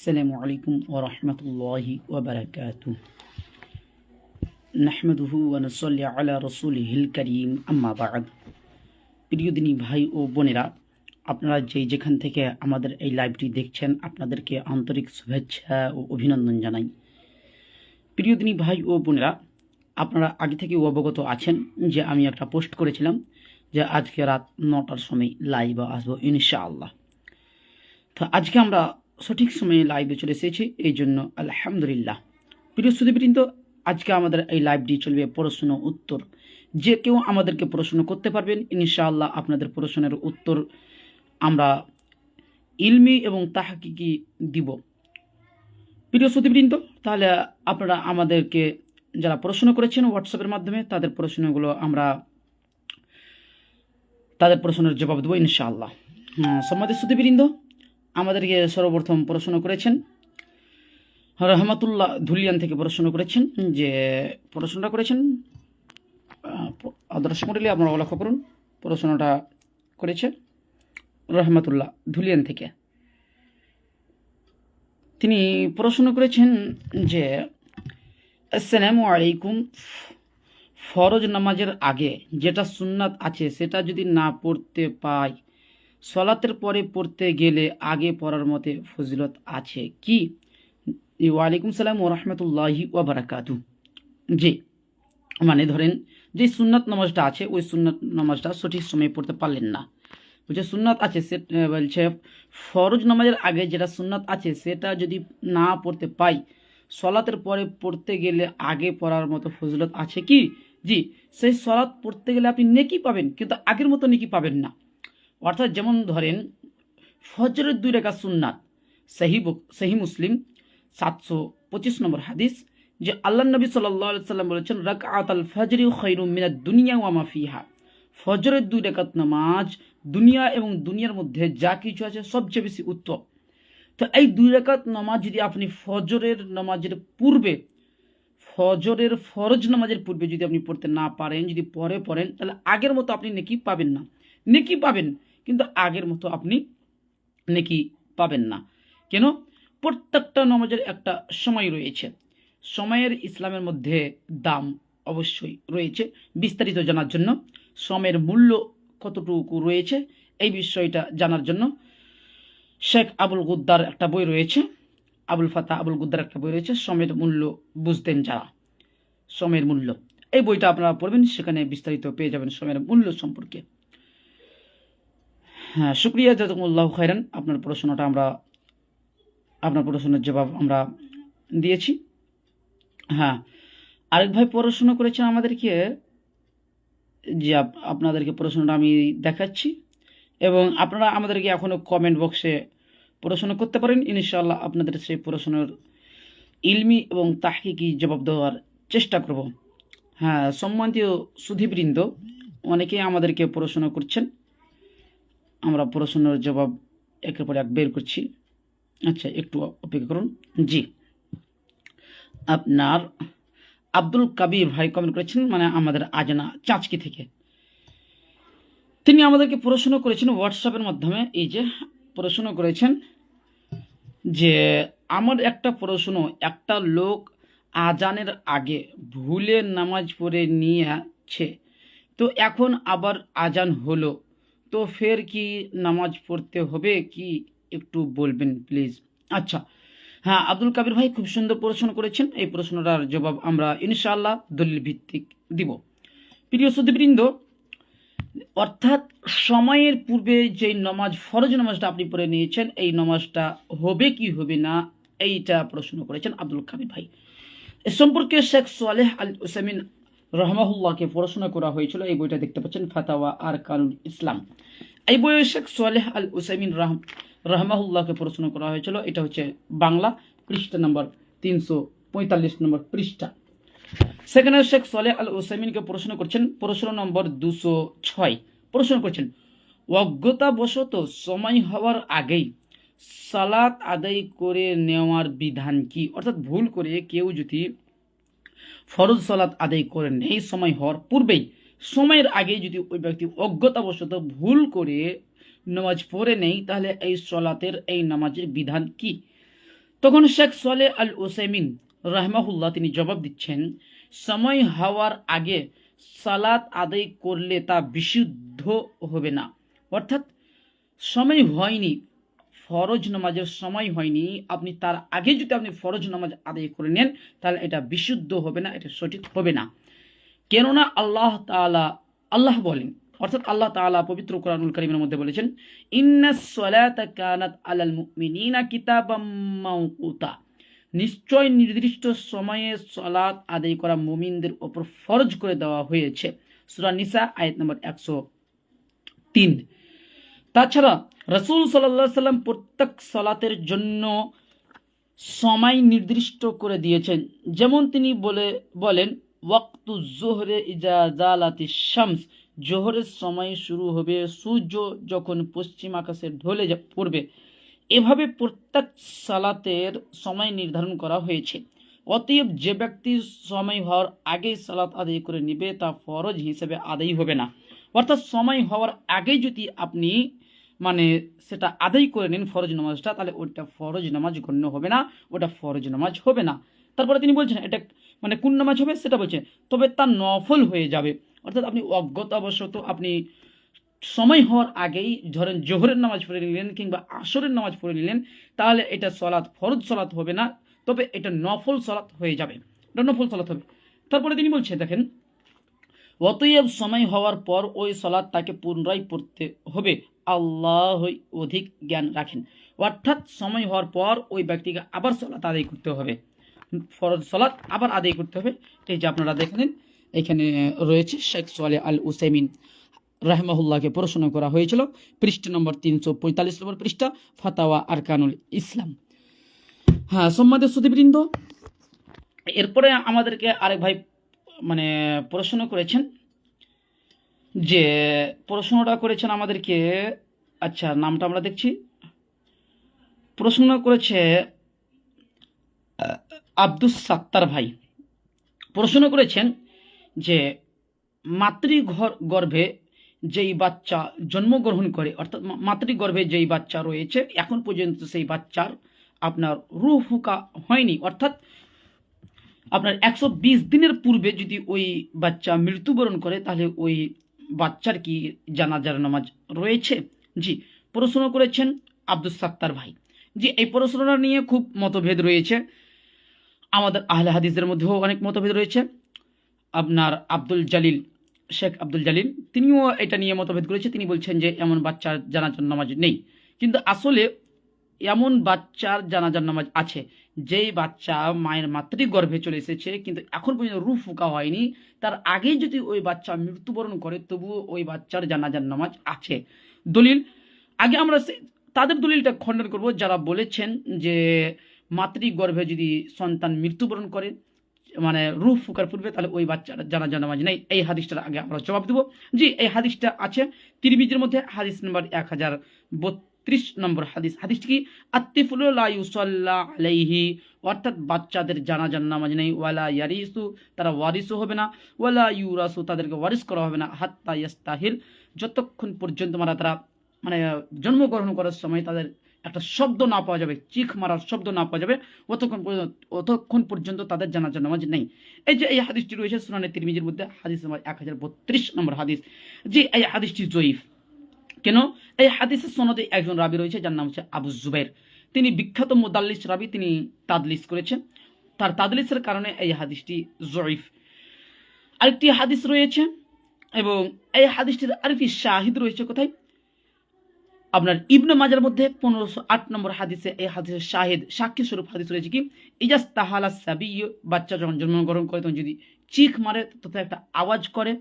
আসসালামু আলাইকুম ওয়া রাহমাতুল্লাহি ওয়া বারাকাতুহু। নাহমাদুহু ওয়া নুসাল্লি আলা রাসূলিহিল কারীম, আম্মা বা'দ। প্রিয় দিনী ভাই ও বোনেরা, আপনারা যেখান থেকে আমাদের এই লাইভটি দেখছেন, আপনাদেরকে আন্তরিক শুভেচ্ছা ও অভিনন্দন জানাই। প্রিয় দিনী ভাই ও বোনেরা, আপনারা আগে থেকে অবগত আছেন যে আমি একটা পোস্ট করেছিলাম যে আজকে রাত 9টার সময় লাইভে আসবো ইনশাআল্লাহ। তো আজকে আমরা সঠিক সময়ে লাইভে চলে এসেছি, এই জন্য আলহামদুলিল্লাহ। প্রিয় সুধীবৃন্দ, আজকে আমাদের এই লাইভটি চলবে প্রশ্ন উত্তর। যে কেউ আমাদেরকে প্রশ্ন করতে পারবেন ইনশাআল্লাহ। আপনাদের প্রশ্নের উত্তর আমরা ইলমি এবং তাহকিকি দিব। প্রিয় সুধীবৃন্দ, তাহলে আপনারা আমাদেরকে যারা প্রশ্ন করেছেন হোয়াটসঅ্যাপের মাধ্যমে তাদের প্রশ্নগুলো আমরা তাদের প্রশ্নের জবাব দেবো ইনশাআল্লাহ। সম্মানিত সুধীবৃন্দ, আমাদেরকে সর্বপ্রথম প্রশ্ন করেছেন রহমাতুল্লাহ ধুলিয়ান থেকে প্রশ্ন করেছেন, যে প্রশ্নটা করেছেন দর্শক মণ্ডলী আপনারা লক্ষ্য করুন, প্রশ্নটা করেছে রহমাতুল্লাহ ধুলিয়ান থেকে। তিনি প্রশ্ন করেছেন যে আসসালামু আলাইকুম, ফরজ নামাজের আগে যেটা সুন্নাত আছে সেটা যদি না পড়তে পাই, সলাতের পরে পড়তে গেলে আগে পড়ার মতে ফজিলত আছে কি? ওয়ালাইকুম সালাম ওয়া রাহমাতুল্লাহি ওয়া বারাকাতুহু। জি, মানে ধরেন যে সুন্নাত নামাজটা আছে ওই সুন্নাত নামাজটা সঠিক সময়ে পড়তে পারলেন না, বলছে সুন্নাত আছে সে বলছে ফরজ নামাজের আগে যেটা সুন্নাত আছে সেটা যদি না পড়তে পাই, সলাতের পরে পড়তে গেলে আগে পড়ার মতো ফজিলত আছে কি? জি, সেই সলাত পড়তে গেলে আপনি নেকি পাবেন, কিন্তু আগের মতো নেকি পাবেন না। অর্থাৎ যেমন ধরেন ফজরের 2 রাকাত সুন্নাত, সহি মুসলিম 725 নম্বর হাদিস, যে আল্লাহ নবী সাল্লাল্লাহু আলাইহি সাল্লাম বলেছেন রাকআতুল ফজরি খায়রুম মিনাদ দুনিয়া ওয়া মা ফিহা। ফজরের 2 রাকাত নামাজ দুনিয়া এবং দুনিয়ার মধ্যে যা কিছু আছে সবচেয়ে বেশি উত্তম। তো এই 2 রাকাত নামাজ যদি আপনি ফজরের নামাজের পূর্বে, ফজরের ফরজ নামাজের পূর্বে যদি আপনি পড়তে না পারেন, যদি পরে পড়েন, তাহলে আগের মতো আপনি নেকি পাবেন না। নেকি পাবেন কিন্তু আগের মতো আপনি নেকি পাবেন না। কেন? প্রত্যেকটা নামাজের একটা সময় রয়েছে, সময়ের ইসলামের মধ্যে দাম অবশ্যই রয়েছে। বিস্তারিত জানার জন্য, সময়ের মূল্য কতটুকু রয়েছে এই বিষয়টা জানার জন্য শেখ আবুল গুদ্দার একটা বই রয়েছে, আবুল ফাতা আবুল গুদ্দার একটা বই রয়েছে, সময়ের মূল্য বুঝতেন যারা, সময়ের মূল্য, এই বইটা আপনারা পড়বেন, সেখানে বিস্তারিত পেয়ে যাবেন সময়ের মূল্য সম্পর্কে। হ্যাঁ, শুক্রিয়া, জাযাকুমুল্লাহ খায়রান। আপনার প্রশ্নের জবাব আমরা দিয়েছি। হ্যাঁ, আরেক ভাই প্রশ্ন করেছেন আমাদেরকে, যে আপনাদেরকে প্রশ্নটা আমি দেখাচ্ছি এবং আপনারা আমাদেরকে এখনও কমেন্ট বক্সে প্রশ্ন করতে পারেন, ইনশাআল্লাহ আপনাদের সেই প্রশ্নের ইলমি এবং তাহকিকি জবাব দেওয়ার চেষ্টা করব। হ্যাঁ, সম্মানিত সুধীবৃন্দ, অনেকেই আমাদেরকে প্রশ্ন করছেন, আমরা প্রশ্নের জবাব একের পর এক বের করছি। আচ্ছা, একটু অপেক্ষা করুন। জি, আপনার আব্দুল কাবির ভাই কমেন্ট করেছেন, মানে আমাদের আজনা চাঁচকি থেকে। তিনি আমাদেরকে প্রশ্ন করেছেন হোয়াটসঅ্যাপের মাধ্যমে, এই যে প্রশ্ন করেছেন যে আমার একটা প্রশ্ন, একটা লোক আজানের আগে ভুলে নামাজ পড়ে নিয়েছে, তো এখন আবার আজান হলো, তো ফের কি নামাজ পড়তে হবে কি, একটু বলবেন প্লিজ। আচ্ছা, হ্যাঁ আব্দুল কাবির ভাই খুব সুন্দর প্রশ্ন করেছেন, এই প্রশ্নটার জবাব আমরা ইনশাআল্লাহ দলিল ভিত্তিক দিব। প্রিয় সুধীবৃন্দ, অর্থাৎ সময়ের পূর্বে যে নামাজ, ফরজ নামাজটা আপনি পড়ে নিয়েছেন, এই নামাজটা হবে কি হবে না, এইটা প্রশ্ন করেছেন আব্দুল কাবির ভাই। এ সম্পর্কে শেখ সালেহ আল উসাইমিন রহমাহুল্লাহকে প্রশ্ন করা হয়েছিল, এই বইটা দেখতে পাচ্ছেন, ফাতাওয়া আর কানুন ইসলাম। এই বইয়ে শেখ সালেহ আল উসাইমিন রহমাহুল্লাহকে প্রশ্ন করা হয়েছিল, এটা হচ্ছে বাংলা, পৃষ্ঠা নম্বর 345 নম্বর পৃষ্ঠা। সেখানে শেখ সালেহ আল উসাইমিনকে প্রশ্ন করছেন, প্রশ্ন নম্বর 206, প্রশ্ন করছেন অজ্ঞতাবশত সময় হওয়ার আগেই সালাত আদায় করে নেওয়ার বিধান কি? অর্থাৎ ভুল করে কেউ যদি ফরজ সালাত আদায় করে নেই সময় হওয়ার পূর্বেই, সময়ের আগে যদি ওই ব্যক্তি অজ্ঞতাবশত ভুল করে নামাজ পড়ে নেই, তাহলে এই সলাতের, এই নামাজের বিধান কি? তখন শেখ সোয়ালে আল ওসাইমিন রাহমাহুল্লাহ তিনি জবাব দিচ্ছেন, সময় হওয়ার আগে সালাত আদায় করলে তা বিশুদ্ধ হবে না। অর্থাৎ সময় হয়নি, ফরজ নামাজের সময় হয়নি, আপনি তার আগে যদি আপনি ফরজ নামাজ আদায় করে নেন তাহলে এটা বিশুদ্ধ হবে না, এটা সঠিক হবে না। কেননা আল্লাহ বলেন, অর্থাৎ আল্লাহ তাআলা পবিত্র কোরআনুল কারীমের মধ্যে বলেছেন, ইন্নাস সালাতা কানাত আলাল মুমিনিনা কিতাবাম মাওকুতা, নিশ্চয় নির্দিষ্ট সময়ে সালাত আদায় করা মুমিনদের উপর ফরজ করে দেওয়া হয়েছে। সূরা নিসা আয়াত নম্বর 103। তাছাড়া রাসূল সাল্লাল্লাহু আলাইহি সাল্লাম প্রত্যেক সালাতের জন্য সময় নির্দিষ্ট করে দিয়েছেন। যেমন তিনি বলেন, ওয়াক্তু জোহরে ইজা জালাতিশ শামস, জোহরের সময় শুরু হবে সূর্য যখন পশ্চিম আকাশে ঢলে পড়বে। এভাবে প্রত্যেক সালাতের সময় নির্ধারণ করা হয়েছে। অতএব যে ব্যক্তি সময় হওয়ার আগেই সালাত আদায় করে নিবে তা ফরজ হিসেবে আদায় হবে না। অর্থাৎ সময় হওয়ার আগেই যদি আপনি সেটা আদায় করে নেন ফরজ নামাজটা, তাহলে ওটা ফরজ নামাজ গণ্য হবে না, ওটা ফরজ নামাজ হবে না। তারপরে তিনি বলছেন এটা কোন নামাজ হবে সেটা বলছেন, তবে তা নফল হয়ে যাবে। অর্থাৎ আপনি অজ্ঞতাবশত আপনি সময় হওয়ার আগেই ধরেন জোহরের নামাজ পড়ে নিলেন কিংবা আসরের নামাজ পড়ে নিলেন, তাহলে এটা ফরজ সলাত হবে না, তবে এটা নফল সলাত হয়ে যাবে, এটা নফল সলাত হবে। তারপরে তিনি বলছেন, দেখেন, অতএব সময় হওয়ার পর ওই সলাত তাকে পুনরায় পড়তে হবে, আল্লাহ অধিক জ্ঞান রাখেন। অর্থাৎ সময় হওয়ার পর ওই ব্যক্তিকে আবার সলাত আদায় করতে হবে, ফরজ সলাত আবার আদায় করতে হবে। এই যে আপনারা দেখলেন এখানে রয়েছে শেখ সোয়ালে আল উসাইমিন রাহমাহুল্লাহকে প্রশ্ন করা হয়েছিল, পৃষ্ঠা নম্বর 345 নম্বর পৃষ্ঠা, ফাতাওয়া আরকানুল ইসলাম। হ্যাঁ, সম্মানিত সুধীবৃন্দ, এরপরে আমাদেরকে আরেক ভাই প্রশ্ন করেছেন, যে প্রশ্নটা করেছেন আমাদেরকে, আচ্ছা নামটা আমরা দেখছি, প্রশ্ন করেছে আব্দুস সাত্তার ভাই। প্রশ্ন করেছেন যে মাতৃগর্ভে যেই বাচ্চা জন্মগ্রহণ করে, অর্থাৎ মাতৃগর্ভে যেই বাচ্চা রয়েছে এখন পর্যন্ত সেই বাচ্চার আপনার রূহ ফুঁকা হয়নি, অর্থাৎ আপনার 120 দিনের পূর্বে যদি ওই বাচ্চা মৃত্যুবরণ করে তাহলে ওই বাচ্চার কি জানাজার নামাজ রয়েছে? জি, প্রশ্ন করেছেন আব্দুস সাত্তার ভাই। জি, এই প্রশ্নটা নিয়ে খুব মতভেদ রয়েছে, আমাদের আহলে হাদিসের মধ্যেও অনেক মতভেদ রয়েছে। আপনার শেখ আব্দুল জালিল তিনিও এটা নিয়ে মতভেদ করেছে। তিনি বলছেন যে এমন বাচ্চার জানাজার নামাজ নেই, কিন্তু আসলে এমন বাচ্চার জানাজার নামাজ আছে যেই বাচ্চা মায়ের মাতৃগর্ভে চলে এসেছে কিন্তু এখন পর্যন্ত রূহ ফুঁকা হয়নি, তার আগেই যদি ওই বাচ্চা মৃত্যুবরণ করে তবুও ওই বাচ্চার জানাজার নামাজ আছে। দলিল, আগে আমরা তাদের দলিলটা খণ্ডন করব যারা বলেছেন যে মাতৃগর্ভে যদি সন্তান মৃত্যুবরণ করে রূহ ফুকার পূর্বে তাহলে ওই বাচ্চার জানাজার নামাজ নেই। এই হাদিসটার আগে আমরা জবাব দেব। জি, এই হাদিসটা আছে তিরমিজির মধ্যে, হাদিস নম্বর 1032 নম্বর হাদিস। হাদিসটি কি? আত্তিফুলু লা ইউসাল্লা আলাইহি, অর্থাৎ বাচ্চাদের জানাজার নামাজ নেই, ওয়ালা ইয়ারিসু, তারা ওয়ারিসও হবে না, ওয়ালা ইউরাসু, তাদেরকে ওয়ারিস করা হবে না, হাত্তা ইয়াস্তাহিল, যতক্ষণ পর্যন্ত তারা জন্মগ্রহণ করার সময় তাদের একটা শব্দ না পাওয়া যাবে, চিখ মারার শব্দ না পাওয়া যাবে, অতক্ষণ পর্যন্ত তাদের জানাজার নামাজ নেই। এই যে এই হাদিসটি রয়েছে সুনানে তিরমিজির মধ্যে, হাদিস নম্বর 1032 নম্বর হাদিস। জি, এই হাদিসটি জয়ীফ। কেন? এই হাদিসের সনদে একজন রাবি রয়েছে যার নাম হচ্ছে আবু জুবাইর, তিনি বিখ্যাত মুদাল্লিস রাবি, তিনি তাদলিস করেছেন, তার তাদলিসের কারণে এই হাদিসটি জয়ীফ। আরেকটি হাদিস রয়েছে এবং এই হাদিসটির আরেকটি শাহিদ রয়েছে কোথায়? আপনার ইবনে মাজার মধ্যে 1508 নম্বর হাদিসে এই হাদিসের শাহিদ সাক্ষী স্বরূপ হাদিস রয়েছে কি? ইজাস তাহালা সাবিয়্যু, বাচ্চা যখন জন্মগ্রহণ করে তখন যদি চিখ মারে তথা একটা আওয়াজ করে,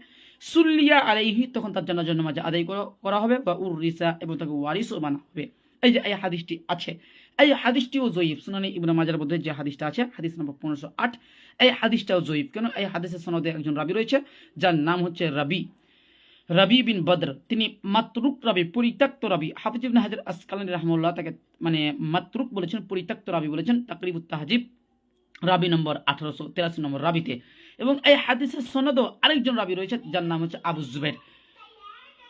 সুল্লিয়া আলাইহি, তখন তার জানাজার নামাজ আদায় করা হবে, বা উররিসা, এবং তাকে ওয়ারিসও বানা হবে। এই যে এই হাদিসটি আছে, এই হাদিসটিও জয়ীফ। সুনানে ইবনে মাজার মধ্যে যে হাদিসটা আছে হাদিস নম্বর 1508, এই হাদিসটাও জয়ীফ। কেন? এই হাদিসের সনদে একজন রাবি রয়েছে যার নাম হচ্ছে রাবি বিন বদর, তিনি মাতরুক রাবি, পরিত্যক্ত রাবি। হাফিজ ইবনে হাজার আসকালানী রাহমাহুল্লাহ তাকে মাতরুক বলেছেন, পরিত্যক্ত রাবি বলেছেন তাকরিবুত তাহজিব রাবি নম্বর 1883 নম্বর রাবিতে। এবং এই হাদিসের সনদও আরেকজন রাবি রয়েছে যার নাম হচ্ছে আবু জুবাইর,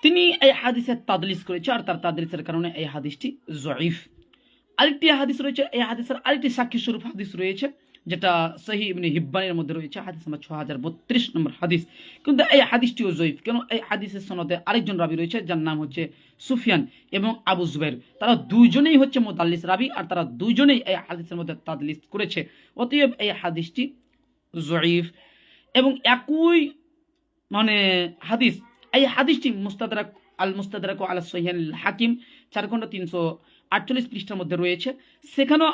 তিনি এই হাদিসের তাদলিস করেছে, আর তার তাদলিসের কারণে এই হাদিসটি জয়ীফ। আরেকটি হাদিস রয়েছে, এই হাদিসের আরেকটি সাক্ষী স্বরূপ হাদিস রয়েছে, যেটা সহিহ ইবনে হিব্বানের মধ্যে রয়েছে, হাদিস নাম্বার 6032 নম্বর হাদিস। কিন্তু এই হাদিসটিও জয়ীফ। কেন? এই হাদিসের সনদে আরেকজন রাবী রয়েছে, যার নাম হচ্ছে সুফিয়ান এবং আবু জুবাইর। তারা দুইজনেই হচ্ছে মুদাল্লিস রাবী, আর তারা দুইজনেই এই হাদিসের মধ্যে তাদলিস করেছে। অতএব এই হাদিসটি জয়ীফ। এবং একই মানে হাদিস, এই হাদিসটি মুস্তাদরাক আলা সহিহ হাকিম 4 খণ্ড 348 পৃষ্ঠার মধ্যে রয়েছে। সেখানেও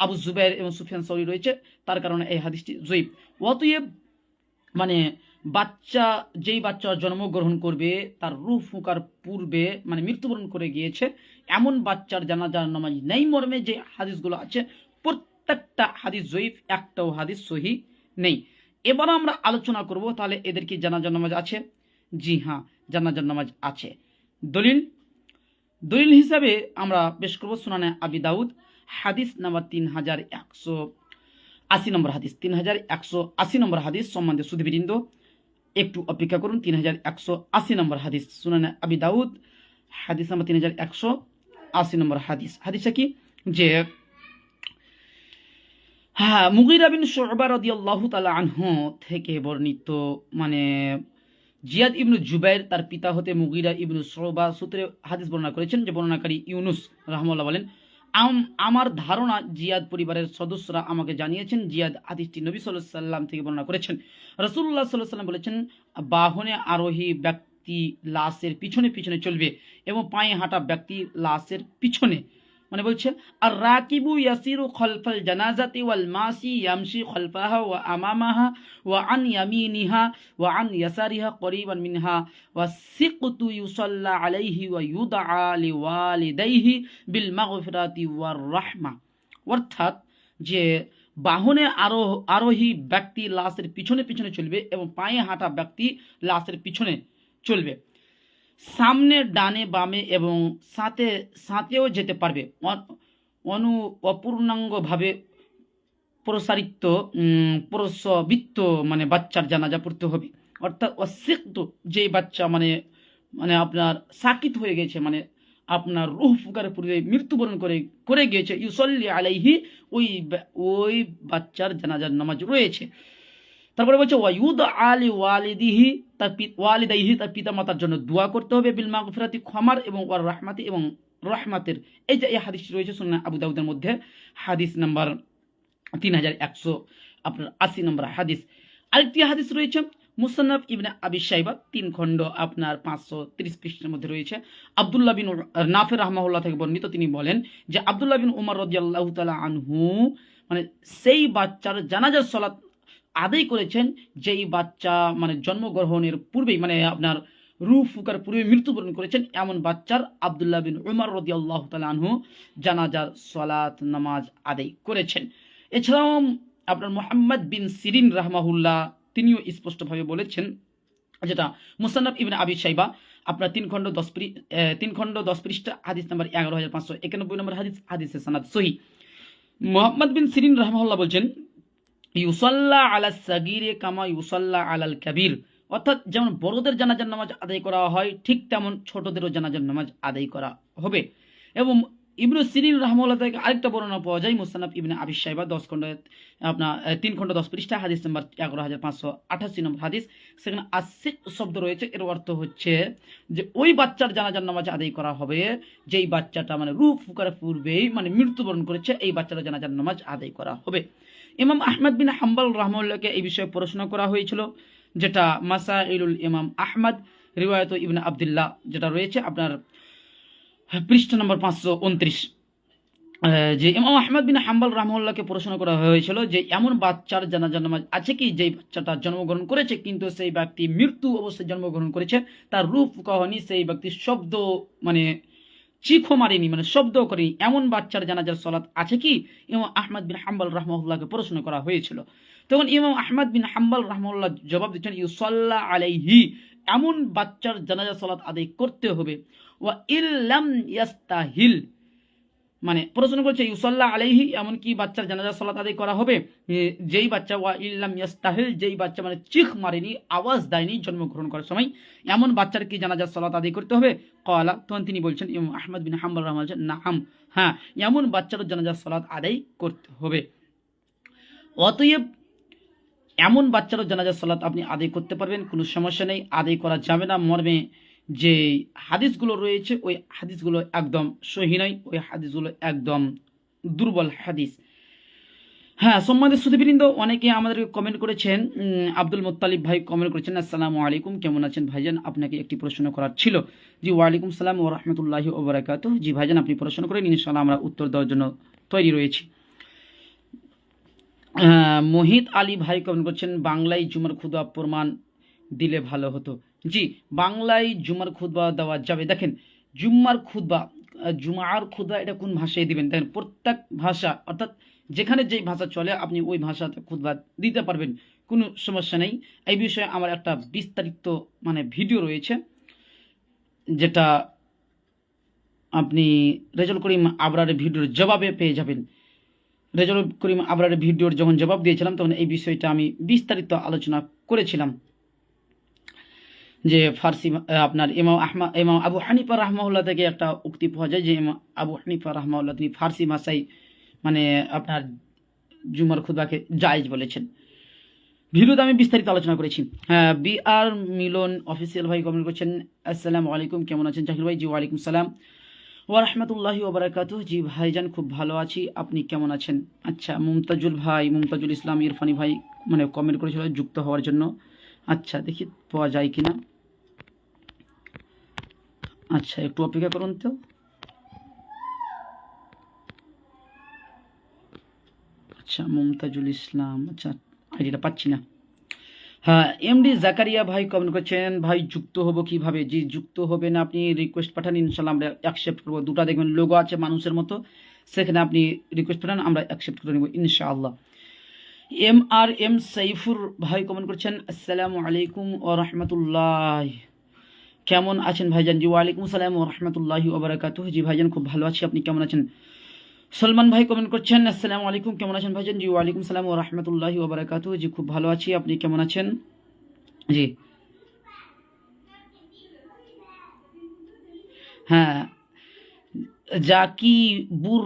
আবু জুবাইর এবং সুফিয়ান সৌরি রয়েছে, তার কারণে এই হাদিসটি জয়ীফ। অতএব মানে যেই বাচ্চা জন্মগ্রহণ করবে তার রূহ ফুঁকার পূর্বে মানে মৃত্যুবরণ করে গিয়েছে, এমন বাচ্চার জানাজার নামাজ নেই মর্মে যে হাদিসগুলো আছে, প্রত্যেকটা হাদিস জয়ীফ, একটাও হাদিস সহিহ নেই। এবার আমরা আলোচনা করব তাহলে এদের কি জানাজার নামাজ আছে? জি হ্যাঁ, জানাজার নামাজ আছে। দলিল হিসাবে আমরা পেশ করব সুনানে আবি দাউদ হাদিস নাম্বার 3180 নম্বর হাদিস। 3180 নম্বর হাদিস। সম্বন্ধে সুধীবৃন্দ একটু অপেক্ষা করুন। 3180 নম্বর হাদিস, সুনানে আবি দাউদ হাদিস নাম্বার 3180 নম্বর হাদিস। হাদিসটা কি? যে হ্যাঁ, মুগীরা বিন শুবা রাদিয়াল্লাহু তাআলা আনহু থেকে বর্ণিত, মানে জিয়াদ ইবনু জুবাইর তার পিতা হতে মুগীরা ইবনু শুবা সূত্রে হাদিস বর্ণনা করেছেন, যে বর্ণনাকারী ইউনুস রাহমাহুল্লাহ বলেন, আমার ধারণা জিয়াদ পরিবারের সদস্যরা আমাকে জানিয়েছেন জিয়াদ হাদিসটি নবী সাল্লাল্লাহু আলাইহি সাল্লাম থেকে বর্ণনা করেছেন। রাসূলুল্লাহ সাল্লাল্লাহু আলাইহি সাল্লাম বলেছেন, বাহনে আরোহী ব্যক্তি লাশের পিছনে পিছনে চলবে এবং পায়ে হাঁটা ব্যক্তি লাশের পিছনে, মানে বলছে আর রাকিবু ইয়াসিরু খলফাল জানাজাতি ওয়াল মাসি ইয়ামশি খলফাহা ওয়া আমামাহা ওয়া আন ইয়ামিনিহা ওয়া আন ইয়াসারিহা করিবান মিনহা ওয়া সিকতু ইউসাল্লা আলাইহি ওয়া ইউদআ লিওয়ালিদাইহি বিল মাগফিরাতি ওয়ার রাহমা। অর্থাৎ যে বাহনে আরোহী ব্যক্তি লাশের পিছনে পিছনে চলবে এবং পায়ে হাঁটা ব্যক্তি লাশের পিছনে চলবে, সামনে ডানে বামে এবং সাথেও যেতে পারবে, অপূর্ণাঙ্গভাবে প্রসবিত মানে বাচ্চার জানাজা পড়তে হবে। অর্থাৎ অসিক্ত, যেই বাচ্চা মানে মানে আপনার সাকিত হয়ে গেছে, মানে আপনার রূহ ফুকার পূর্বে মৃত্যুবরণ করে গিয়েছে, ইউসল্লি আলাইহি, ওই বাচ্চার জানাজার নামাজ রয়েছে। তারপরে বলছে ওয়ায়ুদ আলি ওয়ালিদিহি, ওয়ালিদাইহি, তার পিতা মাতার জন্য দোয়া করতে হবে, বিল মাগফিরাতি, ক্ষমার, এবং ওয়ার রাহমাতি, এবং রহমাতের। এই যে এই হাদিসটি রয়েছে সুনান আবু দাউদের মধ্যে, হাদিস নাম্বার 3180 নম্বর হাদিস। আরেকটি হাদিস রয়েছে মুসান্নাফ ইবনে আবি শাইবা 3 খণ্ড আপনার 530 পৃষ্ঠার মধ্যে রয়েছে। আব্দুল্লাহ বিন নাফে রাহমাহুল্লাহ থেকে বর্ণিত, তিনি বলেন যে আব্দুল্লাহ বিন উমর রাদিয়াল্লাহু তাআলা আনহু মানে সেই বাচ্চার জানাজার সালাত আদায় করেছেন যেই বাচ্চা মানে জন্মগ্রহণের পূর্বেই মানে আপনার রূহ ফুকার পূর্বে মৃত্যুবরণ করেছেন, এমন বাচ্চার আব্দুল্লাহ বিন উমর রাদিয়াল্লাহু তাআলা আনহু জানাজার সালাত নামাজ আদায় করেছেন। এছাড়াও আপনার মুহাম্মদ বিন সিরিন রাহমাহুল্লাহ তিনিও স্পষ্টভাবে বলেছেন, যেটা মুসান্নাফ ইবনে আবি শাইবা আপনার 3 খণ্ড 10 পৃষ্ঠা হাদিস নাম্বার 11591 নম্বর হাদিস, হাদিসের সনদ সহিহ। মুহাম্মদ বিন সিরিন রাহমাহুল্লাহ বলছেন, ইউসাল্লা আলা সাগীরে কামা ইউসাল্লা আলাল কাবীর, অর্থাৎ যেমন বড়দের জানাজার নামাজ আদায় করা হয় ঠিক তেমন ছোটদেরও জানাজার নামাজ আদায় করা হবে। এবং ইবনু সিরিন রাহমাহুল্লাহ থেকে আরেকটা বর্ণনা পাওয়া যায় মুসান্নাফ ইবনে আবি শাইবা 10 খণ্ড আপনার 3 খণ্ড 10 পৃষ্ঠা হাদিস নাম্বার 11588 নম্বর হাদিস। সেখানে আসিক শব্দ রয়েছে, এর অর্থ হচ্ছে যে ওই বাচ্চার জানাজার নামাজ আদায় করা হবে যেই বাচ্চাটা মানে রূহ ফুকার পূর্বেই মানে মৃত্যুবরণ করেছে, এই বাচ্চার জানাজার নামাজ আদায় করা হবে। ইমাম আহমদ বিন হাম্বল রাহমাহুল্লাহকে এই বিষয়ে প্রশ্ন করা হয়েছিল, যেটা মাসাইলুল ইমাম আহমদ রিওয়ায়াত ইবনে আব্দুল্লাহ, যেটা রয়েছে আপনার পৃষ্ঠা নম্বর 529, যে ইমাম আহমদ বিন হাম্বল রাহমাহুল্লাহকে প্রশ্ন করা হয়েছিল যে এমন বাচ্চার জানাজার নামাজ আছে কি যেই বাচ্চাটা জন্মগ্রহণ করেছে কিন্তু সেই ব্যক্তি মৃত্যু অবস্থায় জন্মগ্রহণ করেছে, তার রূহ ফুকা হয়নি, সেই ব্যক্তি শব্দ মানে চিখো মারেনি মানে শব্দ করেনি, এমন বাচ্চার জানাজার সালাত আছে কি? ইমাম আহমদ বিন হাম্বল রাহমাহুল্লাহকে প্রশ্ন করা হয়েছিল। তখন ইমাম আহমদ বিন হাম্বল রাহমাহুল্লাহ জবাব দিচ্ছেন, ইউসাল্লা আলাইহি, এমন বাচ্চার জানাজার সালাত আদায় করতে হবে। ওয়া ইল্লাম ইয়াস্তাহিল, মানে প্রশ্ন করছে ইউসাল্লাহ আলাইহি, এমনকি বাচ্চার জানাজা সালাত আদায় করা হবে যেই বাচ্চা ওয়া ইল্লাম ইয়াস্তাহিল, যেই বাচ্চা মানে চিখ মারেনি, আওয়াজ দেয়নি জন্মগ্রহণ করার সময়, এমন বাচ্চার কি জানাজা সালাত আদায় করতে হবে? ক্বালা, তখন তিনি বলছেন, ইমাম আহমদ বিন হাম্বল রাহমাহুল্লাহ বলছেন, নাআম, হ্যাঁ, এমন বাচ্চারও জানাজা সালাত আদায় করতে হবে। অতএব এমন বাচ্চারও জানাজা সালাত আপনি আদায় করতে পারবেন, কোনো সমস্যা নেই। আদায় করা যাবে না মর্মে যে হাদিসগুলো রয়েছে, ওই হাদিসগুলো একদম সহি নয়, ওই হাদিসগুলো একদম দুর্বল হাদিস। হ্যাঁ, সম্মানিত শ্রোতাবৃন্দ, অনেকে আমাদেরকে কমেন্ট করেছেন। আব্দুল মোত্তালিব ভাই কমেন্ট করেছেন, আসসালামু আলাইকুম, কেমন আছেন ভাইজান, আপনাকে একটি প্রশ্ন করার ছিল। জি, ওয়ালাইকুম সালাম ওয়া রাহমাতুল্লাহি ওয়া বারাকাতুহু। জি ভাইজান, আপনি প্রশ্ন করেন, ইনশাআল্লাহ আমরা উত্তর দেওয়ার জন্য তৈরি রয়েছি। মোহিত আলী ভাই কমেন্ট করছেন, বাংলায় জুমার খুতবা প্রমাণ দিলে ভালো হতো। জি, বাংলায় জুমার খুতবা দেওয়া যাবে। দেখেন, জুম্মার খুতবা, জুমার খুতবা এটা কোন ভাষায় দিবেন? দেখেন, প্রত্যেক ভাষা, অর্থাৎ যেখানে যেই ভাষা চলে আপনি ওই ভাষাতে খুতবা দিতে পারবেন, কোনো সমস্যা নেই। এই বিষয়ে আমার একটা বিস্তারিত মানে ভিডিও রয়েছে, যেটা আপনি রেজাউল করিম আবরারের ভিডিওর জবাবে পেয়ে যাবেন। রেজাউল করিম আবরারের ভিডিওর যখন জবাব দিয়েছিলাম, তখন এই বিষয়টা আমি বিস্তারিত আলোচনা করেছিলাম যে ফার্সি আপনার ইমাম আবু হানিফা রাহমাহুল্লাহ থেকে একটা উক্তি পাওয়া যায় যে ইমাম আবু হানিফা রাহমাহুল্লাহ তিনি ফার্সি ভাষায় মানে আপনার জুমার খুতবাকে জায়েজ বলেছেন। ভিডিওতে আমি বিস্তারিত আলোচনা করেছি। হ্যাঁ, বি আর মিলন অফিসিয়াল ভাই কমেন্ট করছেন, আসসালামু আলাইকুম, কেমন আছেন জাহির ভাই? জি, ওয়ালাইকুম সালাম ওয়া রাহমাতুল্লাহি ওয়া বারাকাতুহু। জি ভাইজান, খুব ভালো আছি, আপনি কেমন আছেন? আচ্ছা, মুমতাজুল ভাই, মুমতাজুল ইসলাম ইরফানি ভাই মানে কমেন্ট করেছিল যুক্ত হওয়ার জন্য। আচ্ছা, দেখি পাওয়া যায় কিনা। আচ্ছা, একটু অপেক্ষা করুন তো। আচ্ছা, মুমতাজুল ইসলাম, আচ্ছা আইডিটা পাচ্ছি না। হ্যাঁ, এমডি জাকারিয়া ভাই কমেন্ট করছেন, ভাই যুক্ত হব কিভাবে? জি, যুক্ত হবেন, আপনি রিকোয়েস্ট পাঠান, ইনশাল্লাহ আমরা অ্যাকসেপ্ট করবো। দুটা দেখবেন লোগো আছে মানুষের মতো, সেখানে আপনি রিকোয়েস্ট পাঠান, আমরা অ্যাকসেপ্ট করে নেব ইনশাআল্লাহ। এম আর এম সাইফুর ভাই কমেন্ট করছেন, আসসালামু আলাইকুম ওয়া রাহমাতুল্লাহ, কেমন আছেন ভাইজান? জি, ওয়ালাইকুম আসসালাম ওয়া রাহমাতুল্লাহি ওয়া বারাকাতুহু। জি ভাইজান, খুব ভালো আছি, আপনি কেমন আছেন? সলমান ভাই কমেন্ট করছেন, আসসালামু আলাইকুম, কেমন আছেন ভাইজান? জি, ওয়ালাইকুম সালাম ওয়া রাহমাতুল্লাহি ওয়া বারাকাতুহু। জি, খুব ভালো আছি, আপনি কেমন আছেন? জি, হ্যাঁ, জাকিবুর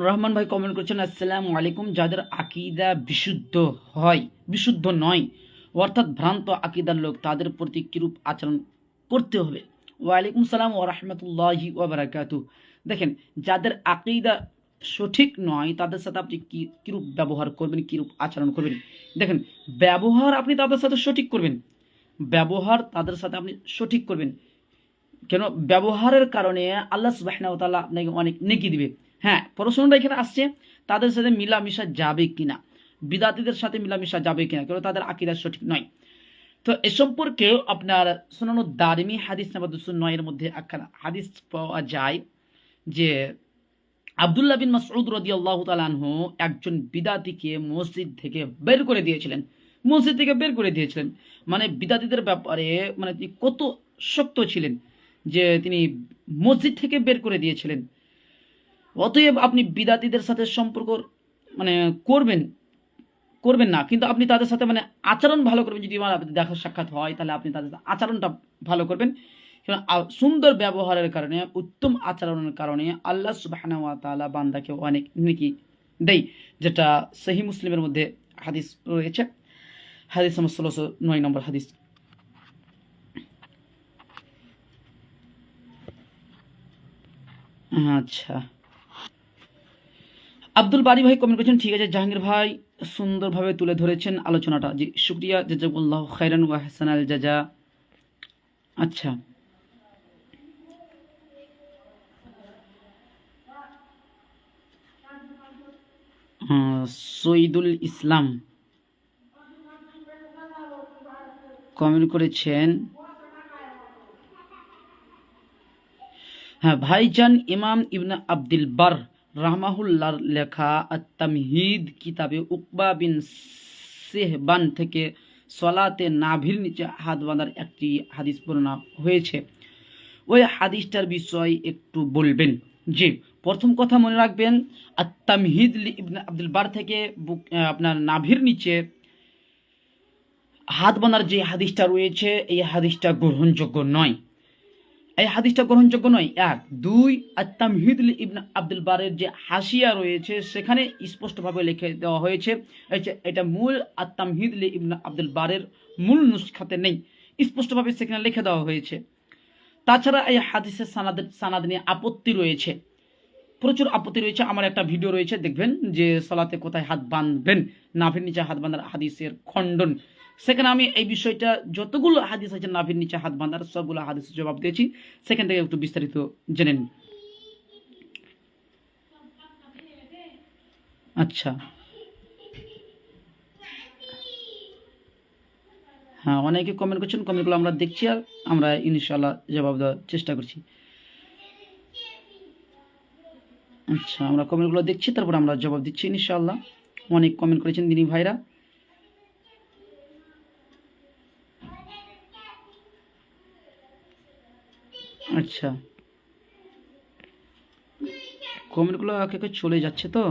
রহমান ভাই কমেন্ট করছেন, আসসালামু আলাইকুম, যাদের আকীদা বিশুদ্ধ হয়, বিশুদ্ধ নয়, অর্থাৎ ভ্রান্ত আকীদার লোক, তাদের প্রতি কিরূপ আচরণ করতে হবে? ওয়ালাইকুম সালাম ওয়া রাহমাতুল্লাহি ওয়া বারাকাতুহু। দেখেন, যাদের আকীদা সঠিক নয় তাদের সাথে আপনি কিরূপ ব্যবহার করবেন, কিরূপ আচরণ করবেন? দেখেন, ব্যবহার আপনি তাদের সাথে সঠিক করবেন, ব্যবহার তাদের সাথে আপনি সঠিক করবেন। কেন? ব্যবহারের কারণে আল্লাহ সুবহানাহু ওয়া তাআলা আপনাকে অনেক নেকি দিবে। হ্যাঁ, প্রশ্নটা এখানে আসছে, তাদের সাথে মিলামিশা যাবে কিনা, বিদাতীদের সাথে মিলামিশা যাবে কিনা, কেন তাদের আকীদা সঠিক নয়। তো এ সম্পর্কে আপনার সুনান দারিমি হাদিস নাম্বার 209 এর মধ্যে একখানা হাদিস পাওয়া যায় যে আব্দুল্লাহ বিন মাসউদ রাদিয়াল্লাহু তাআলা আনহু একজন বিদাতীকে মসজিদ থেকে বের করে দিয়েছিলেন, মসজিদ থেকে বের করে দিয়েছিলেন। মানে বিদাতীদের ব্যাপারে মানে তিনি কত শক্ত ছিলেন যে তিনি মসজিদ থেকে বের করে দিয়েছিলেন। অতএব আপনি বিদাতীদের সাথে সম্পর্ক মানে করবেন করবেন না, কিন্তু আপনি তাদের সাথে মানে আচরণ ভালো করবেন। যদি দেখা সাক্ষাৎ হয় তাহলে আপনি তাদের আচরণটা ভালো করবেন। সুন্দর ব্যবহারের কারণে, উত্তম আচরণের কারণে আল্লাহ সুবহানাহু ওয়া তাআলা বান্দাকে অনেক নেকি দেয়, যেটা সহিহ মুসলিমের মধ্যে হাদিস রয়েছে, হাদিস নম্বর 1609 নম্বর হাদিস। আচ্ছা, আব্দুল বারি ভাই কমেন্ট করেছেন, ঠিক আছে জাহাঙ্গীর ভাই, সুন্দরভাবে তুলে ধরেছেন আলোচনাটা। জি, শুকরিয়া, জাযাকুল্লাহু খাইরান ওয়া হাসানাল জাযা। আচ্ছা, সৈদুল ইসলাম কমেন্ট করেছেন, হ্যাঁ ভাইজান, ইমাম ইবনে আব্দুল বার রাহমাহুল্লাহর লেখা আত-তামহিদ কিতাবে উকবা বিন সেহবান থেকে সলাতে নাভির নিচে হাত বাঁধার একটি হাদিস বর্ণনা হয়েছে, ওই হাদিসটার বিষয় একটু বলবেন? জি, প্রথম কথা মনে রাখবেন, আর তামহিদ ইবনে আব্দুল বার থেকে আপনার নাভির নিচে হাত বাঁধার যে হাদিসটা রয়েছে এই হাদিসটা গ্রহণযোগ্য নয়। এই হাদিসটা গ্রহণযোগ্য নয়, এক। দুই, আত-তামহিদ ইবনে আব্দুল বারের যে হাসিয়া রয়েছে সেখানে স্পষ্টভাবে লিখে দেওয়া হয়েছে, এটা মূল আত-তামহিদ ইবনে আব্দুল বারের মূল নুসখাতে নেই, স্পষ্টভাবে সেখানে লিখে দেওয়া হয়েছে। তাছাড়া এই হাদিসের সানাদ নিয়ে আপত্তি রয়েছে, প্রচুর আপত্তি রয়েছে। আমার একটা ভিডিও রয়েছে, দেখবেন যে সালাতে কোথায় হাত বাঁধবেন, নাভির নিচে হাত বাঁধার হাদিসের খণ্ডন। সেখানে আমি এই বিষয়টা যতগুলো হাদিস আছে নাভির নিচে হাত বাঁধার সবগুলো হাদিসের জবাব দিয়েছি, সেখান থেকে একটু বিস্তারিত জেনে নিন। আচ্ছা, হ্যাঁ, অনেকে কমেন্ট করছেন, কমেন্টগুলো আমরা দেখছি আর আমরা ইনশাআল্লাহ জবাব দেওয়ার চেষ্টা করছি। আচ্ছা, আমরা কমেন্টগুলো দেখছি, তারপর আমরা জবাব দিচ্ছি ইনশাআল্লাহ। অনেক কমেন্ট করেছেন দিনী ভাইরা। আচ্ছা, কমেন্টগুলো একে চলে যাচ্ছে তো।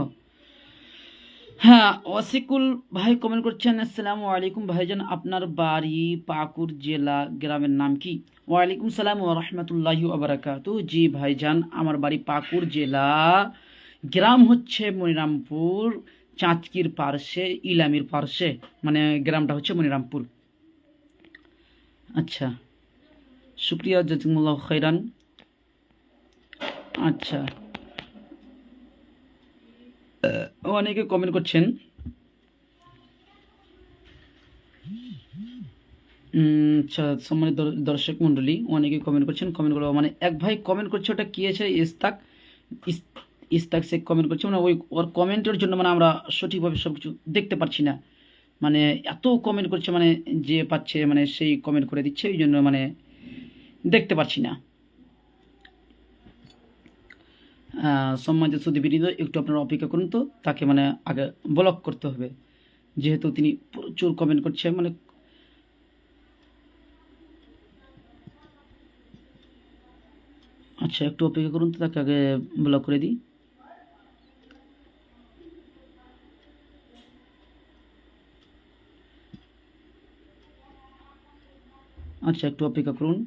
হ্যাঁ, ওয়াসিকুল ভাই কমেন্ট করছেন, আসসালামু আলাইকুম ভাইজান, আপনার বাড়ি পাকুড় জেলা, গ্রামের নাম কি? ওয়ালাইকুম সালাম ওয়া রাহমাতুল্লাহি ওয়া বারাকাতুহু। জি ভাইজান, আমার বাড়ি পাকুড় জেলা, গ্রাম হচ্ছে মনিরামপুর, চাঁচকির পার্শ্বে, ইলামির পার্শ্বে, মানে গ্রামটা হচ্ছে মনিরামপুর। আচ্ছা, শুক্রিয়া, জাযাকুমুল্লাহু খাইরান। আচ্ছা, অনেকে কমেন্ট করছেন। আচ্ছা, সম্মানিত দর্শক মণ্ডলী, অনেকে কমেন্ট করছেন, কমেন্টগুলো মানে এক ভাই কমেন্ট করছে, ওটা কি আছে, ইস্তাক সে কমেন্ট করছে, মানে ওর কমেন্টের জন্য মানে আমরা সঠিকভাবে সব কিছু দেখতে পাচ্ছি না, মানে এত কমেন্ট করছে, মানে যে পাচ্ছে মানে সেই কমেন্ট করে দিচ্ছে, ওই জন্য মানে দেখতে পাচ্ছি না। সম্মানিত সুধীবৃন্দ, একটু আপনারা অপেক্ষা করুন তো, তাকে মানে আগে ব্লক করতে হবে, যেহেতু তিনি প্রচুর কমেন্ট করছে, মানে আচ্ছা, একটু অপেক্ষা করুন তো, তাকে আগে ব্লক করে দিই। আচ্ছা, একটু অপেক্ষা করুন।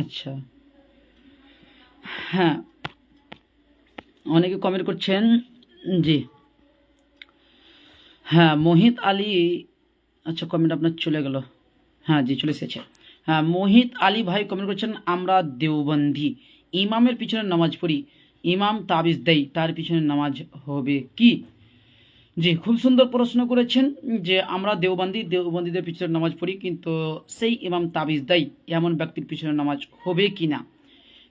আচ্ছা, হ্যাঁ, অনেকে কমেন্ট করছেন। জি, হ্যাঁ, মোহিত আলী। আচ্ছা, কমেন্ট আপনার চলে গেল। হ্যাঁ, জি, চলে এসেছে। হ্যাঁ, মোহিত আলী ভাই কমেন্ট করছেন, আমরা দেওবন্দি, ইমামের পিছনে নামাজ পড়ি, ইমাম তাবিজ দেয়, তার পিছনে নামাজ হবে কি? জি, খুব সুন্দর প্রশ্ন করেছেন, যে আমরা দেওবন্দিদের পিছনে নামাজ পড়ি, কিন্তু সেই ইমাম তাবিজ দেয়, এমন ব্যক্তির পিছনে নামাজ হবে কি না?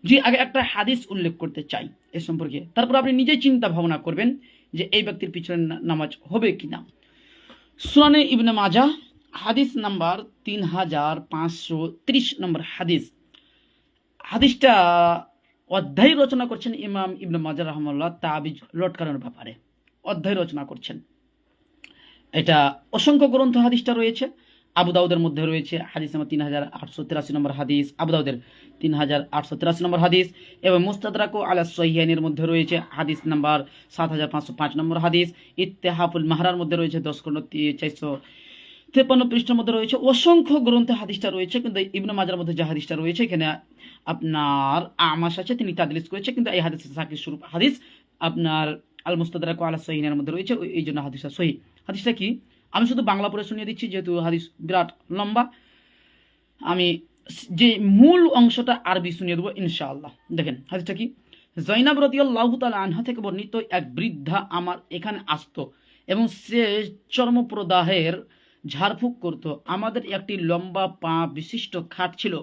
জি, আগে একটা হাদিস উল্লেখ করতে চাই এ সম্পর্কে, তারপর আপনি নিজেই চিন্তা ভাবনা করবেন যে এই ব্যক্তির পিছনে নামাজ হবে কিনা। সুনানে ইবনে মাজাহ, হাদিস নাম্বার 3530 নম্বর হাদিস। হাদিসটা অধ্যায় রচনা করছেন ইমাম ইবনে মাজাহ রাহমাহুল্লাহ, তাবিজ লটকানোর ব্যাপারে অধ্যায় রচনা করছেন। এটা অসংখ্য গ্রন্থ হাদিসটা রয়েছে। আবু দাউদের মধ্যে রয়েছে হাদিস নাম্বার 3883 নম্বর হাদিস, আবু দাউদের 3883 নম্বর হাদিস, এবং মুস্তাদরাক আলা সহিহাইনের মধ্যে রয়েছে হাদিস নাম্বার 7505 নম্বর হাদিস, ইত্তেহাফুল মাহরার মধ্যে রয়েছে 10,453 পৃষ্ঠার মধ্যে রয়েছে। অসংখ্য গ্রন্থে হাদিসটা রয়েছে, কিন্তু ইবনে মাজার মধ্যে যে হাদিসটা রয়েছে, এখানে আপনার আমাশ আছে, তিনি তাদলিস করেছে, কিন্তু এই হাদিস সাকির স্বরূপ হাদিস আপনার আল মুস্তাদরাক আলা সহিহাইনের মধ্যে রয়েছে, এই জন্য হাদিসটা সহিহ। হাদিসটা কি, আমি শুধু বাংলা পড়ে শুনিয়ে দিচ্ছি, যেহেতু হাদিস বিরাট লম্বা, আমি যে মূল অংশটা আরবি শুনিয়ে দেবো ইনশাআল্লাহ। দেখেন হাদিসটা কি, জয়নাব রাদিয়াল্লাহু তাআলা আনহা থেকে বর্ণিত, এক বৃদ্ধা আমার এখানে আসতো এবং সে চর্মপ্রদাহের ঝাড়ফুঁক করত। আমাদের একটি লম্বা পা বিশিষ্ট খাট ছিল।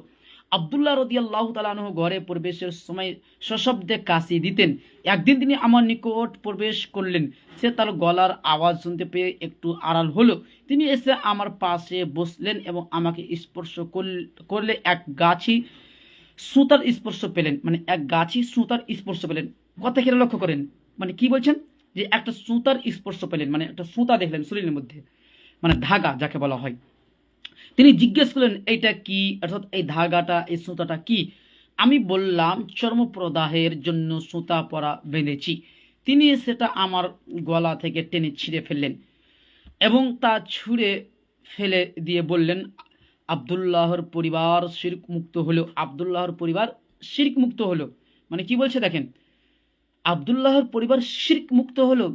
আব্দুল্লাহ রাদিয়াল্লাহু তাআলা আনহু ঘরে প্রবেশের সময় সশব্দে কাশি দিতেন। একদিন তিনি আমার নিকট প্রবেশ করলেন। সে তার গলার আওয়াজ শুনতে পেয়ে একটু আড়াল হলো। তিনি এসে আমার পাশে বসলেন এবং আমাকে স্পর্শ করলে এক গাছি সুতার স্পর্শ পেলেন, মানে এক গাছি সুতার স্পর্শ পেলেন। কথা খেলে লক্ষ্য করেন, মানে কি বলছেন যে একটা সুতার স্পর্শ পেলেন, মানে একটা সুতা দেখলেন শরীরের মধ্যে, মানে ধাগা যাকে বলা হয়। তিনি জিজ্ঞেস করলেন এইটা কি, অর্থাৎ এই ধাগাটা এই সুতাটা কি। আমি বললাম চর্মপ্রদাহের জন্য সুতা পরা বেঁধেছি। তিনি সেটা আমার গলা থেকে টেনে ছিঁড়ে ফেললেন এবং তা ছুঁড়ে ফেলে দিয়ে বললেন, আব্দুল্লাহর পরিবার শিরক মুক্ত হলো, আব্দুল্লাহর পরিবার শিরক মুক্ত হলো। মানে কি বলছে দেখেন, আব্দুল্লাহর পরিবার শিরক মুক্ত হলো।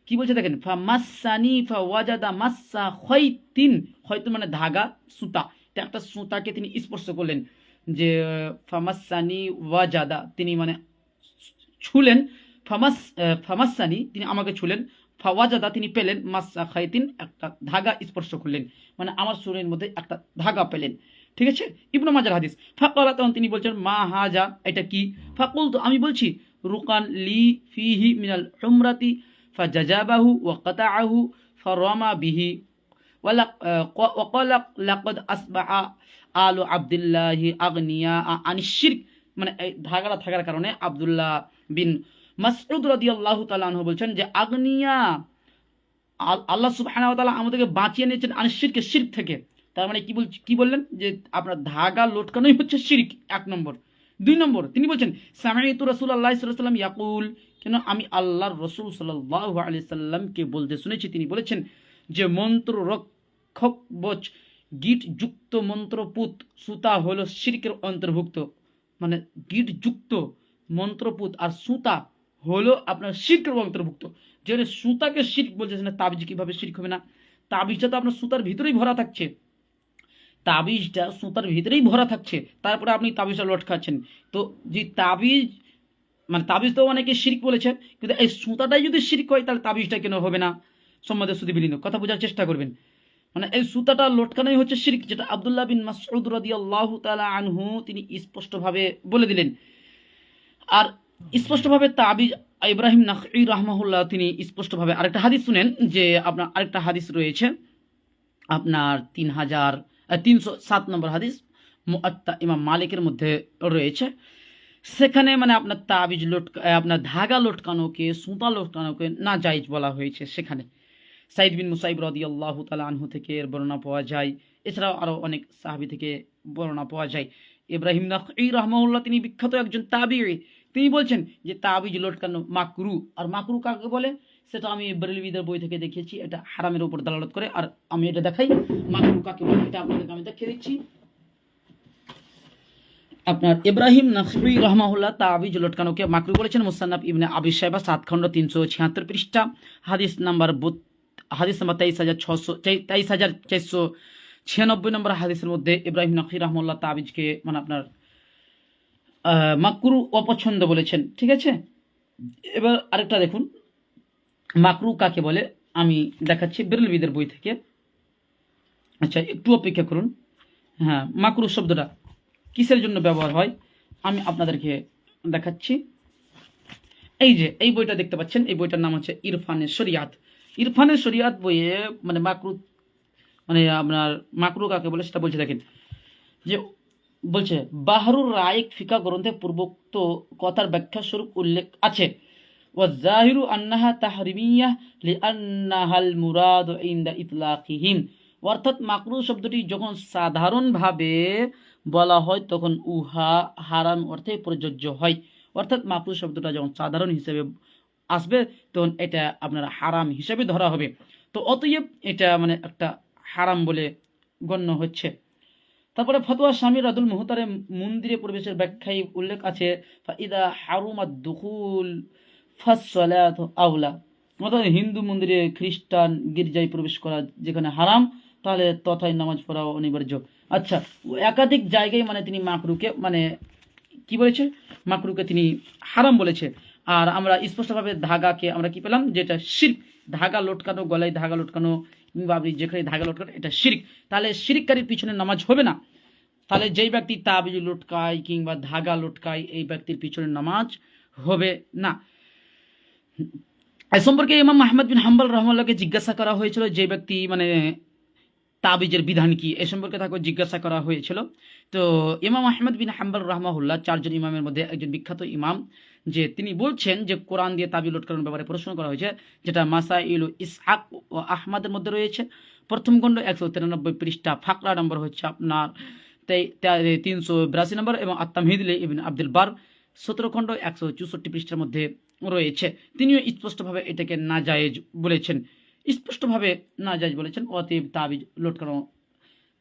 কি বলছে দেখেন, ফা মাসানি ফা ওয়াজাদা মাসা খয়তিন, খয়তিন মানে ধাগা সুতা, এটা একটা সুতাকে তিনি স্পর্শ করলেন। যে ফামাসানি ওয়াজাদা, তিনি মানে ছুলেন, ফামাসানি তিনি আমাকে ছুলেন, ফাওয়াজাদা তিনি পেলেন, মাসা খাইতিন একটা ধাগা স্পর্শ করলেন, মানে আমার শরীরের মধ্যে একটা ধাগা পেলেন। ঠিক আছে, ইবনু মাজার হাদিস। ফাকালা, তখন তিনি বলছেন, মা হাজা, এটা কি? ফাকুলতু, আমি বলছি, রুকান লি ফিহি মিনাল হুমরাতি ফাজাজাবাহু ওয়া কাতাআহু ফারামা বিহি ওয়াকালা লাকাদ আসবাহা আলু আব্দুল্লাহি আগনিয়া আনিশ শিরক। মানে এই ধাগাটা থাকার কারণে আব্দুল্লাহ বিন মাসউদ রাদিয়াল্লাহু তাআলা আনহু বলছেন যে আগনিয়া, আল্লাহ সুবহানাহু ওয়া তাআলা আমাদেরকে বাঁচিয়ে নিয়েছেন আনিশ শিরকে, শিরক থেকে। তার মানে কি বললেন যে আপনার ধাগা লটকানোই হচ্ছে শিরক, এক নম্বর। দুই নম্বর তিনি বলছেন, সামি'তু রাসূলুল্লাহ সাল্লাল্লাহু আলাইহি ওয়াসাল্লাম ইয়াকুল, কেন আমি আল্লাহর রাসূল সাল্লাল্লাহু আলাইহি সাল্লামকে বলতে শুনেছি, তিনি বলেছেন যে মন্ত্র রক্ষক বচ গিট যুক্ত মন্ত্রপুত সুতা হলো শিরকের অন্তর্ভুক্ত। মানে গিট যুক্ত মন্ত্রপুত আর সুতা হলো আপনার শিরকের অন্তর্ভুক্ত। যেখানে সুতাকে শিরক বলছে, না তাবিজ কিভাবে শিরক হবে না? তাবিজটা তো আপনার সুতার ভিতরেই ভরা থাকছে, তাবিজটা সুতার ভিতরেই ভরা থাকছে, তারপরে আপনি তাবিজটা লটকাচ্ছেন। তো যে তাবিজ, মানে তাবিজ তো অনেকে শিরক বলেছেন, কিন্তু এই সুতাটাই যদি শিরক হয় তাহলে তাবিজটা কেন হবে না? সম্বন্ধে শুধু বিলীন কথা বোঝার চেষ্টা করবেন। মানে এই সুতাটা লটকানোই হচ্ছে শিরক, যেটা আব্দুল্লাহ বিন মাসউদ রাদিয়াল্লাহু তাআলা আনহু তিনি স্পষ্টভাবে বলে দিলেন। আর স্পষ্টভাবে তাবিজ ইব্রাহিম নাখঈ রাহমাহুল্লাহ তিনি স্পষ্টভাবে আরেকটা হাদিস শুনেন, যে আপনার আরেকটা হাদিস রয়েছে আপনার 3,307 নম্বর হাদিস মুআত্তা ইমাম মালিকের মধ্যে রয়েছে। সেখানে মানে আপনার তাবিজ আপনার ধাগা লটকানোকে, সুতা লটকানোকে না জায়েজ বলা হয়েছে। সেখানে সাইদ বিন মুসাইব রাদিয়াল্লাহু তাআলা আনহু থেকে এর বর্ণনা পাওয়া যায়, এছাড়াও আরও অনেক সাহাবী থেকে বর্ণনা পাওয়া যায়। ইব্রাহিম নাখঈ রাহমাহুল্লাহ তিনি বিখ্যাত একজন তাবিঈ, তিনি বলছেন যে তাবিজ লটকানো মাকরু। আর মাকরু কাকে বলে সেটা আমি বেরেলভীদের বই থেকে দেখিয়েছি, এটা হারামের উপর দালালত করে। আর আমি এটা দেখাই মাকরু কাকে বলে, এটা আপনাদেরকে আমি দেখিয়ে দিচ্ছি। আপনার ইব্রাহিম নাখঈ রাহমাহুল্লাহ তাবিজ লটকানোকে মাকরু বলেছেন। মুসান্নাফ ইবনে আবি শাইবা 7 খণ্ড 376 পৃষ্ঠা, হাদিস নাম্বার 23,496 নম্বর হাদিসের মধ্যে ইব্রাহিম নাখঈ রাহমাহুল্লাহ তাবিজকে মানে আপনার মাকরু অপছন্দ বলেছেন। ঠিক আছে, এবার আরেকটা দেখুন মাকরু কাকে বলে, আমি দেখাচ্ছি বেরেলভীদের বই থেকে। আচ্ছা একটু অপেক্ষা করুন। হ্যাঁ, মাকরু শব্দটা কিসের জন্য ব্যবহার হয় আমি আপনাদেরকে দেখাচ্ছি। এই যে এই বইটা দেখতে পাচ্ছেন, এই বইটার নাম হচ্ছে ইরফানের শরিয়াত। ইরফানের শরিয়াত বইয়ে মানে মাকরু, মানে আপনার মাকরু কাকে বলে সেটা বলছে দেখেন, যে বলছে বাহরুর রায়িক ফিকা গ্রন্থে পূর্বোক্ত কথার ব্যাখ্যা স্বরূপ উল্লেখ আছে। ওয়াজাহিরু আন্নাহা তাহরিমিয়া লিআন্নাহাল মুরাদ ইনদা ইতলাকিহিম। অর্থাৎ মাকরু শব্দটি যখন সাধারণভাবে বলা হয় তখন উহা হারাম অর্থে প্রযোজ্য হয়। অর্থাৎ মাকরু শব্দটা যখন সাধারণ হিসেবে আসবে তখন এটা আপনার হারাম হিসেবে ধরা হবে। তো অতএব এটা মানে একটা হারাম বলে গণ্য হচ্ছে। তারপরে ফতোয়া স্বামী রাদুল মুহতারে মন্দিরে প্রবেশের ব্যাখ্যায় উল্লেখ আছে, ফাইদা হারুমাদ দুখুল ফাসসালাত আউলা। অর্থাৎ হিন্দু মন্দিরে, খ্রিস্টান গির্জায় প্রবেশ করা যেখানে হারাম, তাহলে তথায় নামাজ পড়া অনিবার্য। আচ্ছা, একাধিক জায়গায় মানে তিনি মাকরুকে মানে কি বলেছে, মাকরুকে তিনি হারাম বলেছে। আর আমরা স্পষ্টভাবে ধাগাকে আমরা কি পেলাম, যেটা শিরক, ধাগা লটকানো, গলায় ধাগা লটকানো কিংবা আপনি যেখানে ধাগা লটকানো এটা শিরক। তাহলে শিরককারীর পিছনে নামাজ হবে না। তাহলে যেই ব্যক্তি তাবিজ লটকায় কিংবা ধাগা লটকায় এই ব্যক্তির পিছনে নামাজ হবে না। এই সম্পর্কে ইমাম আহমদ বিন হাম্বল রাহমাহুল্লাহকে জিজ্ঞাসা করা হয়েছিল, যে ব্যক্তি মানে তাবিজের বিধান কি এ সম্পর্কে তাকে জিজ্ঞাসা করা হয়েছিল। তো ইমাম আহমদ বিন হাম্বল রাহমাহুল্লাহ চারজন ইমামের মধ্যে একজন বিখ্যাত ইমাম, যে তিনি বলছেন যে কোরআন দিয়ে তাবিজ লটকানোর ব্যাপারে প্রশ্ন করা হয়েছে, যেটা মাসাইলু ইসহাক ও আহমদের মধ্যে রয়েছে। প্রথম খণ্ড 193 পৃষ্ঠা, ফাকরা নম্বর হচ্ছে আপনার 382 নম্বর, এবং আত্তামহিদুল ইবনে আব্দুল বার 17 খণ্ড 164 পৃষ্ঠার মধ্যে রয়েছে। তিনিও স্পষ্টভাবে এটাকে নাজায়েজ বলেছেন, স্পষ্টভাবে নাজায়েজ বলেছেন। অতএব তাবিজ লটকানো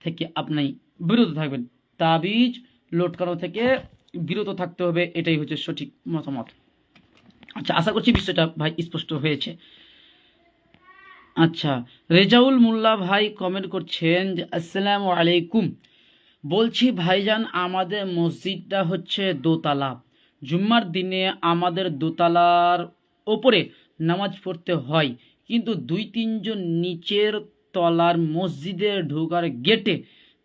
থেকে আপনি বিরত থাকবেন, তাবিজ লটকানো থেকে বিরত থাকতে হবে, এটাই হচ্ছে সঠিক মতামত। আচ্ছা, আশা করছি বিষয়টা ভাই স্পষ্ট হয়েছে। আচ্ছা, রেজাউল মোল্লা ভাই কমেন্ট করছেন যে আসসালামু আলাইকুম, বলছি ভাইজান আমাদের মসজিদটা হচ্ছে দোতলা, জুম্মার দিনে আমাদের দোতলার ওপরে নামাজ পড়তে হয়, কিন্তু 2-3 জন নিচের তলার মসজিদে ঢোকার গেটে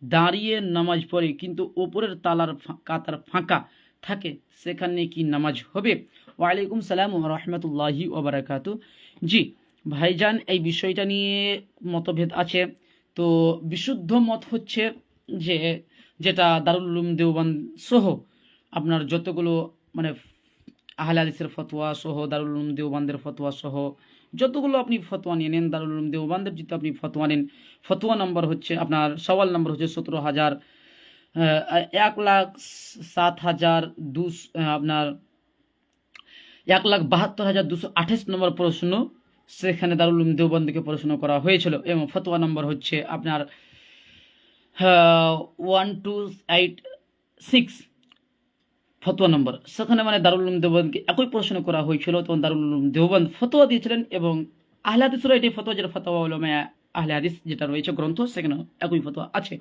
দাঁড়িয়ে নামাজ পড়ে, কিন্তু ওপরের তালার কাতার ফাঁকা থাকে, সেখানে কি নামাজ হবে? ওয়ালাইকুম সালাম ওয়া রাহমাতুল্লাহি ওয়া বারাকাতু। জি ভাইজান, এই বিষয়টা নিয়ে মতভেদ আছে। তো বিশুদ্ধ মত হচ্ছে যে, যেটা দারুল উলুম দেওবন্দ সহ আপনার যতগুলো মানে আহলে হাদিসের ফতোয়া সহ, দারুল উলুম দেওবন্দের ফতোয়া সহ যতগুলো আপনি ফতোয়া নিয়ে নেন, দারুল উলুম দেওবন্দের যদি আপনি ফতোয়া নেন, ফতোয়া নম্বর হচ্ছে আপনার সওয়াল নম্বর হচ্ছে 17,000 1,07,200 আপনার 1,72,228 নম্বর প্রশ্ন, সেখানে দারুল উলুম দেওবন্দ থেকে প্রশ্ন করা হয়েছিল, এবং ফতোয়া নম্বর হচ্ছে আপনার 1286 ফতোয়া নম্বর। সেখানে মানে দারুল উলুম দেওবন্দকে একই প্রশ্ন করা হয়েছিল, তখন দারুল উলুম দেওবন্দ ফতোয়া দিয়েছিলেন, এবং আহলে হাদিসেরও এটি ফতোয়া, যেটা ফতোয়া উলামা আহলে হাদিস যেটা রয়েছে গ্রন্থ, সেখানে একই ফতোয়া আছে।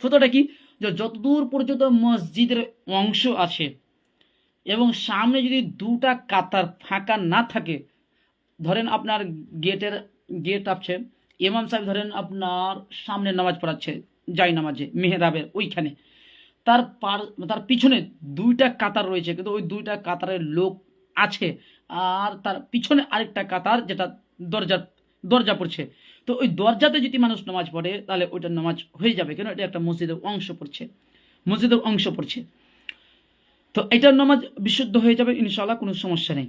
ফতোয়াটা কি, যে যতদূর পর্যন্ত মসজিদের অংশ আছে এবং সামনে যদি দুটা কাতার ফাঁকা না থাকে, ধরেন আপনার গেট আছে, ইমাম সাহেব ধরেন আপনার সামনে নামাজ পড়াচ্ছে, যাই নামাজে মেহরাবের ওইখানে, তার পিছনে 2টা কাতার রয়েছে, কিন্তু ওই 2টা কাতারের লোক আছে, আর তার পিছনে আরেকটা কাতার যেটা দরজা পড়ছে। তো ওই দরজাতে যদি মানুষ নামাজ পড়ে তাহলে ওইটার নামাজ হয়ে যাবে, কেন এটা একটা মসজিদের অংশ পড়ছে। তো এটার নামাজ বিশুদ্ধ হয়ে যাবে ইনশাআল্লাহ, কোনো সমস্যা নেই।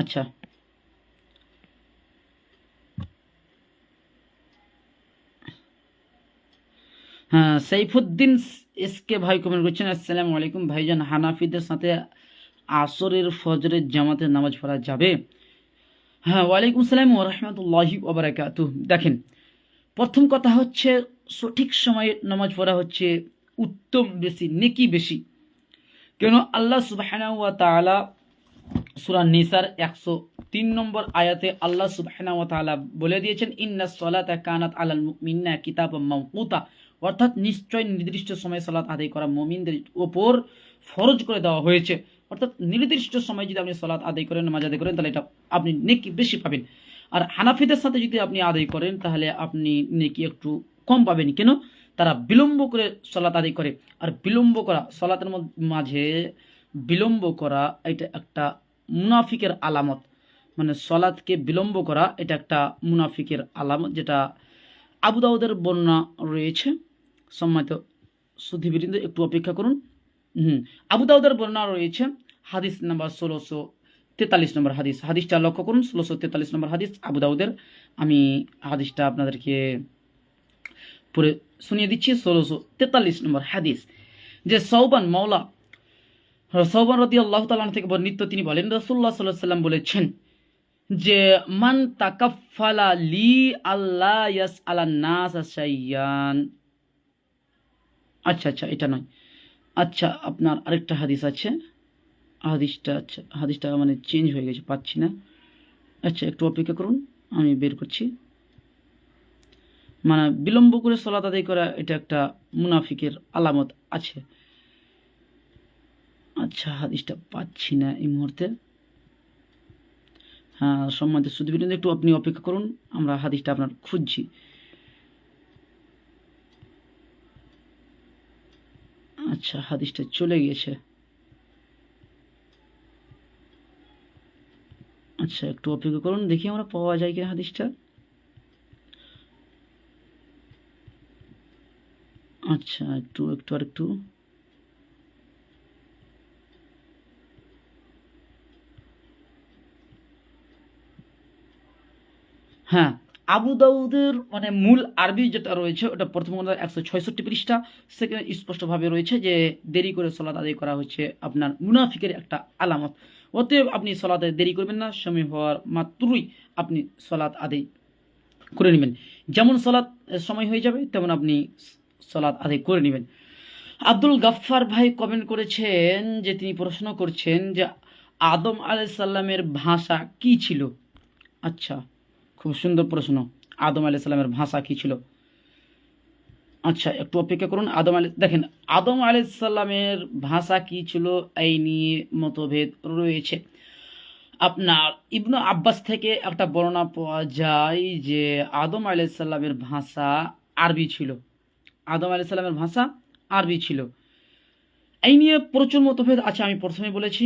আচ্ছা, হ্যাঁ, সাইফুদ্দিন এসকে ভাই কমেন্ট করছেন, আসসালামু আলাইকুম ভাইজান, হানাফিদের সাথে আসরের ফজরের জামাতে নামাজ পড়া যাবে? হ্যাঁ, ওয়ালাইকুম সালাম ওয়া রাহমাতুল্লাহি ওয়া বারাকাতুহু। দেখেন, প্রথম কথা হচ্ছে সঠিক সময়ে নামাজ পড়া হচ্ছে উত্তম, বেশি নেকি বেশি। কেন আল্লাহ সুবহানাহু ওয়া তাআলা সূরা নিসার 103 নম্বর আয়াতে আল্লাহ সুবহানাহু ওয়া তাআলা বলে দিয়েছেন, ইন্নাস সালাতা কানাত আলাল মুমিনিনা কিতাবাম মাওকুতা, অর্থাৎ নিশ্চয় নির্দিষ্ট সময়ে সালাত আদায় করা মুমিনদের উপর ফরজ করে দেওয়া হয়েছে। অর্থাৎ নির্দিষ্ট সময়ে যদি আপনি সালাত আদায় করেন, নামাজ আদায় করেন, তাহলে এটা আপনি নেকি বেশি পাবেন। আর হানাফিদের সাথে যদি আপনি আদায় করেন তাহলে আপনি নেকি একটু কম পাবেন। কেন? তারা বিলম্ব করে সালাত আদায় করে, আর বিলম্ব করা সালাতের মাঝে বিলম্ব করা এটা একটা মুনাফিকের আলামত, মানে সলাৎকে বিলম্ব করা এটা একটা মুনাফিকের আলামত, যেটা আবু দাউদের বর্ণনা রয়েছে। সম্মানিত সুধীবৃন্দ একটু অপেক্ষা করুন। আবু দাউদের বর্ণনা রয়েছে, হাদিস নাম্বার 1643 নম্বর হাদিসটা লক্ষ্য করুন, 1643 নম্বর হাদিস আবু দাউদের। আমি হাদিসটা আপনাদেরকে পড়ে শুনিয়ে দিচ্ছি। 1643 নম্বর হাদিস, যে সৌবান রাদিয়াল্লাহু তাআলা থেকে বর্ণিত, তিনি বলেন রাসূলুল্লাহ সাল্লাল্লাহু আলাইহি ওয়াসাল্লাম বলেছেন যে মান তাকাফফালা লি আল্লাহ ইয়াসআলান নাস শাইয়ান। আচ্ছা, এটা নয়। আচ্ছা, আপনার আরেকটা হাদিস আছে, হাদিসটা মানে চেঞ্জ হয়ে গেছে, পাচ্ছি না। আচ্ছা, একটু অপেক্ষা করুন, আমি বের করছি। মানে বিলম্ব করে সালাত আদায় করা এটা একটা মুনাফিকের আলামত আছে। আচ্ছা, হাদিসটা পাচ্ছি না এই মুহূর্তে। হ্যাঁ, সম্মানিত সুধীবৃন্দ একটু আপনি অপেক্ষা করুন, আমরা হাদিসটা আপনার খুঁজছি। আচ্ছা, হাদিসটা চলে গিয়েছে। আচ্ছা, একটু অপেক্ষা করুন, দেখি আমরা পাওয়া যায় কিনা হাদিসটা। আচ্ছা, একটু একটু আর একটু। হ্যাঁ, আবু দাউদের মানে মূল আরবি যেটা রয়েছে ওটা প্রথম গ্রন্থ 166 পৃষ্ঠা, সেখানে স্পষ্টভাবে রয়েছে যে দেরি করে সলাত আদায় করা হচ্ছে আপনার মুনাফিকের একটা আলামত। অতএব আপনি সলাতে দেরি করবেন না, সময় হওয়ার মাত্রই আপনি সলাত আদায় করে নেবেন। যেমন সলাৎ সময় হয়ে যাবে তেমন আপনি সলাৎ আদায় করে নেবেন। আব্দুল গাফফার ভাই কমেন্ট করেছেন যে তিনি প্রশ্ন করছেন যে আদম আলাইহিস সালামের ভাষা কি ছিল। আচ্ছা, খুব সুন্দর প্রশ্ন। আদম আলাইহিস সালামের ভাষা কি ছিল? আচ্ছা, একটু অপেক্ষা করুন। দেখেন, আদম আলাইহিস সালামের ভাষা কি ছিল এই নিয়ে মতভেদ রয়েছে। আপনার ইবনু আব্বাস থেকে একটা বর্ণনা পাওয়া যায় যে আদম আলাইহিস সালামের ভাষা আরবি ছিল। আদম আলাইহিস সালামের ভাষা আরবি ছিল। এই নিয়ে প্রচুর মতভেদ আছে। আমি প্রথমে বলেছি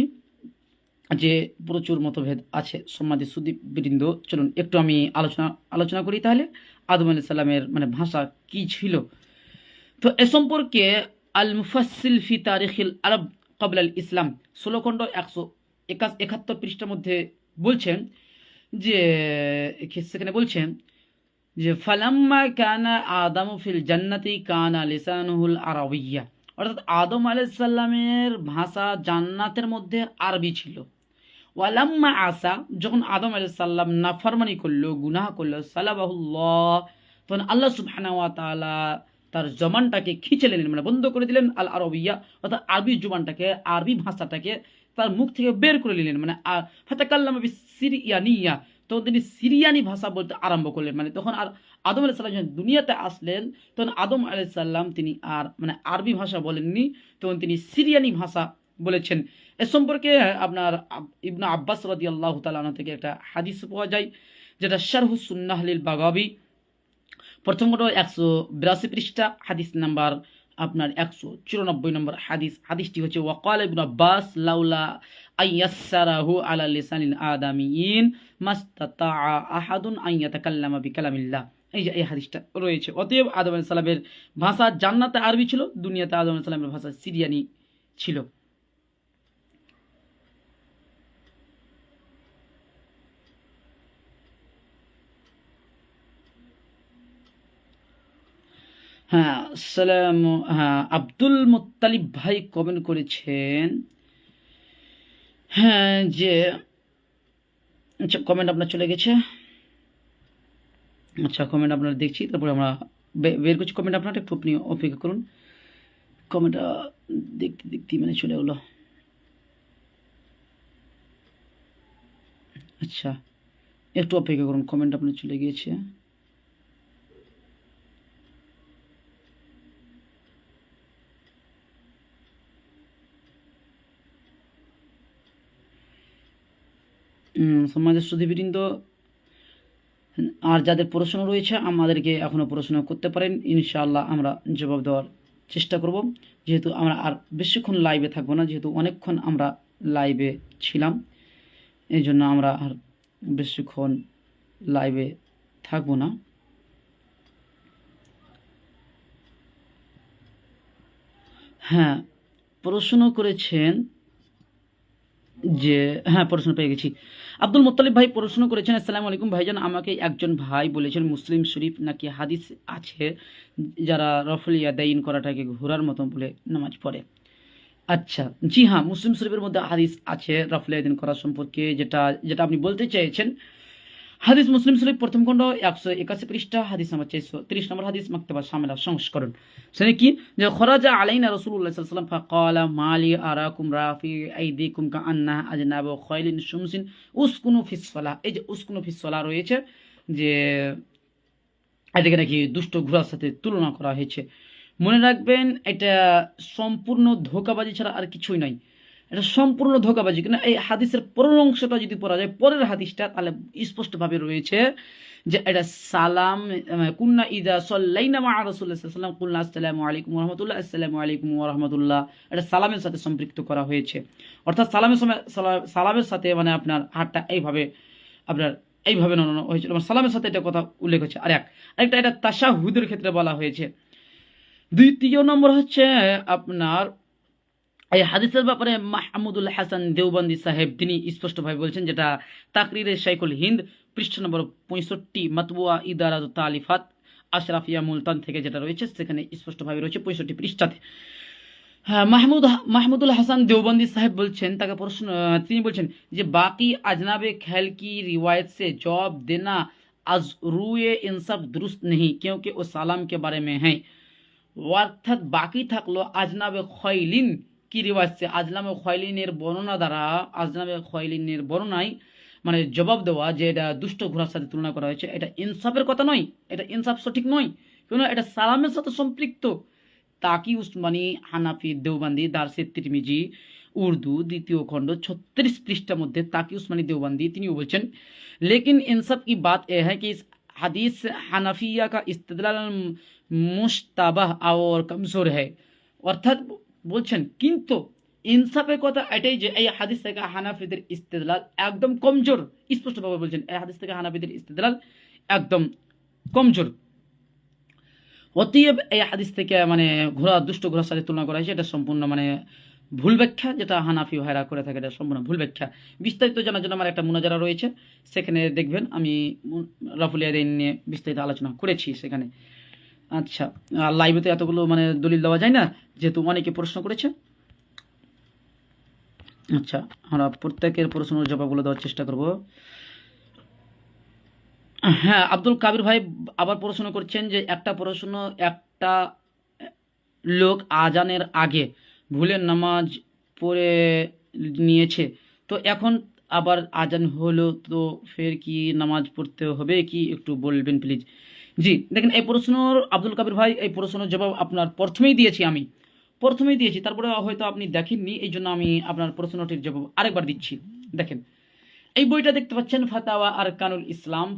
যে প্রচুর মতভেদ আছে। সম্মানিত সুধীবৃন্দ, চলুন একটু আমি আলোচনা করি তাহলে আদম আলাইহিস সালামের মানে ভাষা কি ছিল। তো এ সম্পর্কে আল মুফাসসিল ফি তারিখিল আরব ক্বাবলা আল ইসলাম 16 খণ্ড 171 পৃষ্ঠার মধ্যে বলছেন যে সেখানে বলছেন যে ফালাম্মা কানা আদামু ফিল জান্নাতি কানা লিসানুহুল আরাবিয়্যা, অর্থাৎ আদম আলাইহিস সালামের ভাষা জান্নাতের মধ্যে আরবি ছিল। ওয়ালাম্মা আসা, যখন আদম আলাইহিস সালাম নাফরমানি করলো, গুনাহ করলো, সালাবাহুল্লাহ, তখন আল্লাহ সুবহানাহু ওয়া তাআলা তার জবানটাকে খিঁচে নিলেন, মানে বন্ধ করে দিলেন। আল আরবিয়া, অর্থাৎ আরবি জবানটাকে, আরবি ভাষাটাকে তার মুখ থেকে বের করে নিলেন। মানে ফাতাকাল্লামা বিসিরিয়ানিয়া, তখন তিনি সিরিয়ানি ভাষা বলতে আরম্ভ করলেন। মানে তখন আর আদম আলাইহিস সালাম যখন দুনিয়াতে আসলেন তখন আদম আলাইহিস সালাম তিনি আর মানে আরবি ভাষা বলেননি, তখন তিনি সিরিয়ানি ভাষা বলেছেন। এ সম্পর্কে আপনার ইবনে আব্বাস রাদিয়াল্লাহু তাআলা আনহু থেকে একটা হাদিস পাওয়া যায়, যেটা শারহুস সুন্নাহ লিল বাগাবী প্রথম খণ্ড 182 পৃষ্ঠা, হাদিস নাম্বার আপনার 194 নম্বর হাদিস। হাদিসটি হচ্ছে ওয়াকাল ইবনে আব্বাস লাউলা আইয়াসসারাহু আলা লিসানিল আদামিয়িন মাস্তাতাআ আহাদুন আন ইয়াতাকাল্লামা বিকালামিল্লাহ। এই যে এই হাদিসটা রয়েছে। অতএব আদম আলাইহিস সালামের ভাষা জান্নাতে আরবি ছিল, দুনিয়াতে আদম আলাইহিস সালামের ভাষা সিরিয়ানি ছিল। হ্যাঁ, হ্যাঁ, আব্দুল মুত্তালিব ভাই কমেন্ট করেছেন হ্যাঁ যে আচ্ছা, কমেন্ট আপনার চলে গেছে। আচ্ছা, কমেন্ট আপনার দেখছি, তারপরে আমরা বের করছি কমেন্ট। আপনার একটু আপনি অপেক্ষা করুন। কমেন্টটা দেখতে দেখতে মানে চলে গেলো। আচ্ছা, একটু অপেক্ষা করুন, কমেন্ট আপনার চলে গিয়েছে। সমাজের সুধীবৃন্দ, আর যাদের প্রশ্ন রয়েছে আমাদেরকে এখনও প্রশ্ন করতে পারেন, ইনশাআল্লাহ আমরা জবাব দেওয়ার চেষ্টা করব। যেহেতু আমরা আর বেশিক্ষণ লাইভে থাকবো না, যেহেতু অনেকক্ষণ আমরা লাইভে ছিলাম, এই জন্য আমরা আর বেশিক্ষণ লাইভে থাকবো না। হ্যাঁ, প্রশ্ন করেছেন যে হ্যাঁ, প্রশ্ন পেয়ে গেছি। আব্দুল মুত্তালিব ভাই প্রশ্ন করেছেন, আসসালামু আলাইকুম ভাইজান, আমাকে একজন ভাই বলেছেন মুসলিম শরীফ নাকি হাদিস আছে যারা রফল ইয়াদাইন করাটাকে ঘোরার মতো বলে নামাজ পড়ে। আচ্ছা, জি হ্যাঁ, মুসলিম শরীফের মধ্যে হাদিস আছে রফল ইয়াদাইন করা সম্পর্কে, যেটা যেটা আপনি বলতে চেয়েছেন। হাদিস মুসলিম শরীফ প্রথম খণ্ড 181 পৃষ্ঠা, হাদিস নাম্বার 430 নম্বর হাদিস, মাকতাবা শামিলা সংস্করণ। সেখানে কি যে খরাজা আলাইনা রাসূলুল্লাহ সাল্লাল্লাহু আলাইহি ওয়াসাল্লাম ফাকালা মালি আরাকুম রাফি আইদিকুম কাআন্না আজনাবু খায়লিন শুমসিন উসকুনু ফিস সালাহ। এই যে উসকুনু ফিস সালাহ রয়েছে, যে এটাকে নাকি দুষ্ট ঘোড়ার সাথে তুলনা করা হয়েছে। মনে রাখবেন, এটা সম্পূর্ণ ধোঁকাবাজি ছাড়া আর কিছুই নয়। এটা সম্পূর্ণ ধোঁকাবাজি। কিন্তু এই হাদিসের পরের অংশটা যদি পড়া যায়, পরের হাদিসটা, তাহলে স্পষ্টভাবে রয়েছে যে এটা সালাম কুন্না ইদা সাল্লাইনা মা রাসূলুল্লাহ সাল্লাল্লাহু আলাইহি ওয়াসাল্লাম কুলনা আসসালামু আলাইকুম ওয়া রাহমাতুল্লাহ, আসসালামু আলাইকুম ওয়া রাহমাতুল্লাহ। এটা সালামের সাথে সম্পৃক্ত করা হয়েছে। অর্থাৎ সালামের সময় সালামের সাথে মানে আপনার হাতটা এইভাবে আপনার এইভাবে নাড়ানো হয়েছিল, মানে সালামের সাথে এটা কথা উল্লেখ হচ্ছে। আরেকটা এটা তাশাহুদের ক্ষেত্রে বলা হয়েছে দ্বিতীয় নম্বর হচ্ছে আপনার এই হাদিসের ব্যাপারে মাহমুদুল হাসান দেওবন্দি সাহেব তিনি স্পষ্টভাবে বলছেন, যেটা তাকরিরে শাইখুল হিন্দ পৃষ্ঠা নম্বর 65 মাতবুয়া ইদারাত তালিফাত আশরাফিয়া মুলতান থেকে যেটা রয়েছে সেখানে স্পষ্টভাবে রয়েছে 65 পৃষ্ঠাতে। হ্যাঁ, মাহমুদুল হাসান দেওবন্दी साहब বলছেন, তাকে প্রশ্ন তিনি বলছেন যে বাকি अजनाबे ख्याल की रिवायत से जवाब देना आज रूए इंसाफ दुरुस्त नहीं क्योंकि वो सालाम के बारे में है। অর্থাৎ বাকি থাকলো আজনাবে খয়লিন কি রিওয়াজ সে, আজনাবে খয়লিনের বর্ণনা দ্বারা, আজনাবে খয়লিনের বর্ণনায় মানে জবাব দেওয়া যে এটা দুষ্ট ঘোড়ার সাথে তুলনা করা হয়েছে, এটা ইনসাফের কথা নয়, এটা ইনসাফ সঠিক নয়, কেন এটা সালামের সাথে সম্পৃক্ত। ताकि उस्मानी হানাফি দেওবন্দি দারসে তিরমিজি উর্দু দ্বিতীয় খণ্ড 36 পৃষ্ঠার মধ্যে ताकि उस्मानी देवबंदी তিনিও বলছেন, लेकिन इन सब की बात यह है कि इस हदीस हनफिया का इस्तेदलाल मुश्ताबाह और कमजोर है। অর্থাৎ বলছেন কিন্তু ইনসাফের কথা এটাই যে এই হাদিস থেকে হানাফিদের ইস্তেদলাল একদম কমজোর। স্পষ্টভাবে বলছেন এই হাদিস থেকে হানাফিদের ইস্তেদলাল একদম কমজোর। অতএব এই হাদিস থেকে মানে ঘোড়া দুষ্ট ঘোড়ার সাথে তুলনা করা হয়েছে, এটা সম্পূর্ণ মানে ভুল ব্যাখ্যা, যেটা হানাফি ভাইরা করে থাকে, এটা সম্পূর্ণ ভুল ব্যাখ্যা। বিস্তারিত জানার জন্য আমার একটা মুনাজারা রয়েছে, সেখানে দেখবেন আমি রাফুল ইয়াদাইন নিয়ে বিস্তারিত আলোচনা করেছি সেখানে। আচ্ছা, লাইভে তো এতগুলো মানে দলিল দেওয়া যায় না, যেহেতু অনেকে প্রশ্ন করেছে। আচ্ছা, আমরা প্রত্যেকের প্রশ্নের জবাবগুলো দেওয়ার চেষ্টা করব। হ্যাঁ, আব্দুল কাবির ভাই আবার প্রশ্ন করছেন যে একটা লোক আজানের আগে ভুলে নামাজ পড়ে নিয়েছে, তো এখন আবার আজান হলো, তো ফের কি নামাজ পড়তে হবে কি, একটু বলবেন প্লিজ। জি দেখেন, এই প্রশ্নর আব্দুল কাবির ভাই এই প্রশ্নের জবাব আপনার প্রথমেই দিয়েছি, তারপরে হয়তো আপনি দেখেননি, এই জন্য আমি আপনার প্রশ্নটির জবাব আরেকবার দিচ্ছি। দেখেন, এই বইটা দেখতে পাচ্ছেন ফাতাওয়া আর কানুল ইসলাম,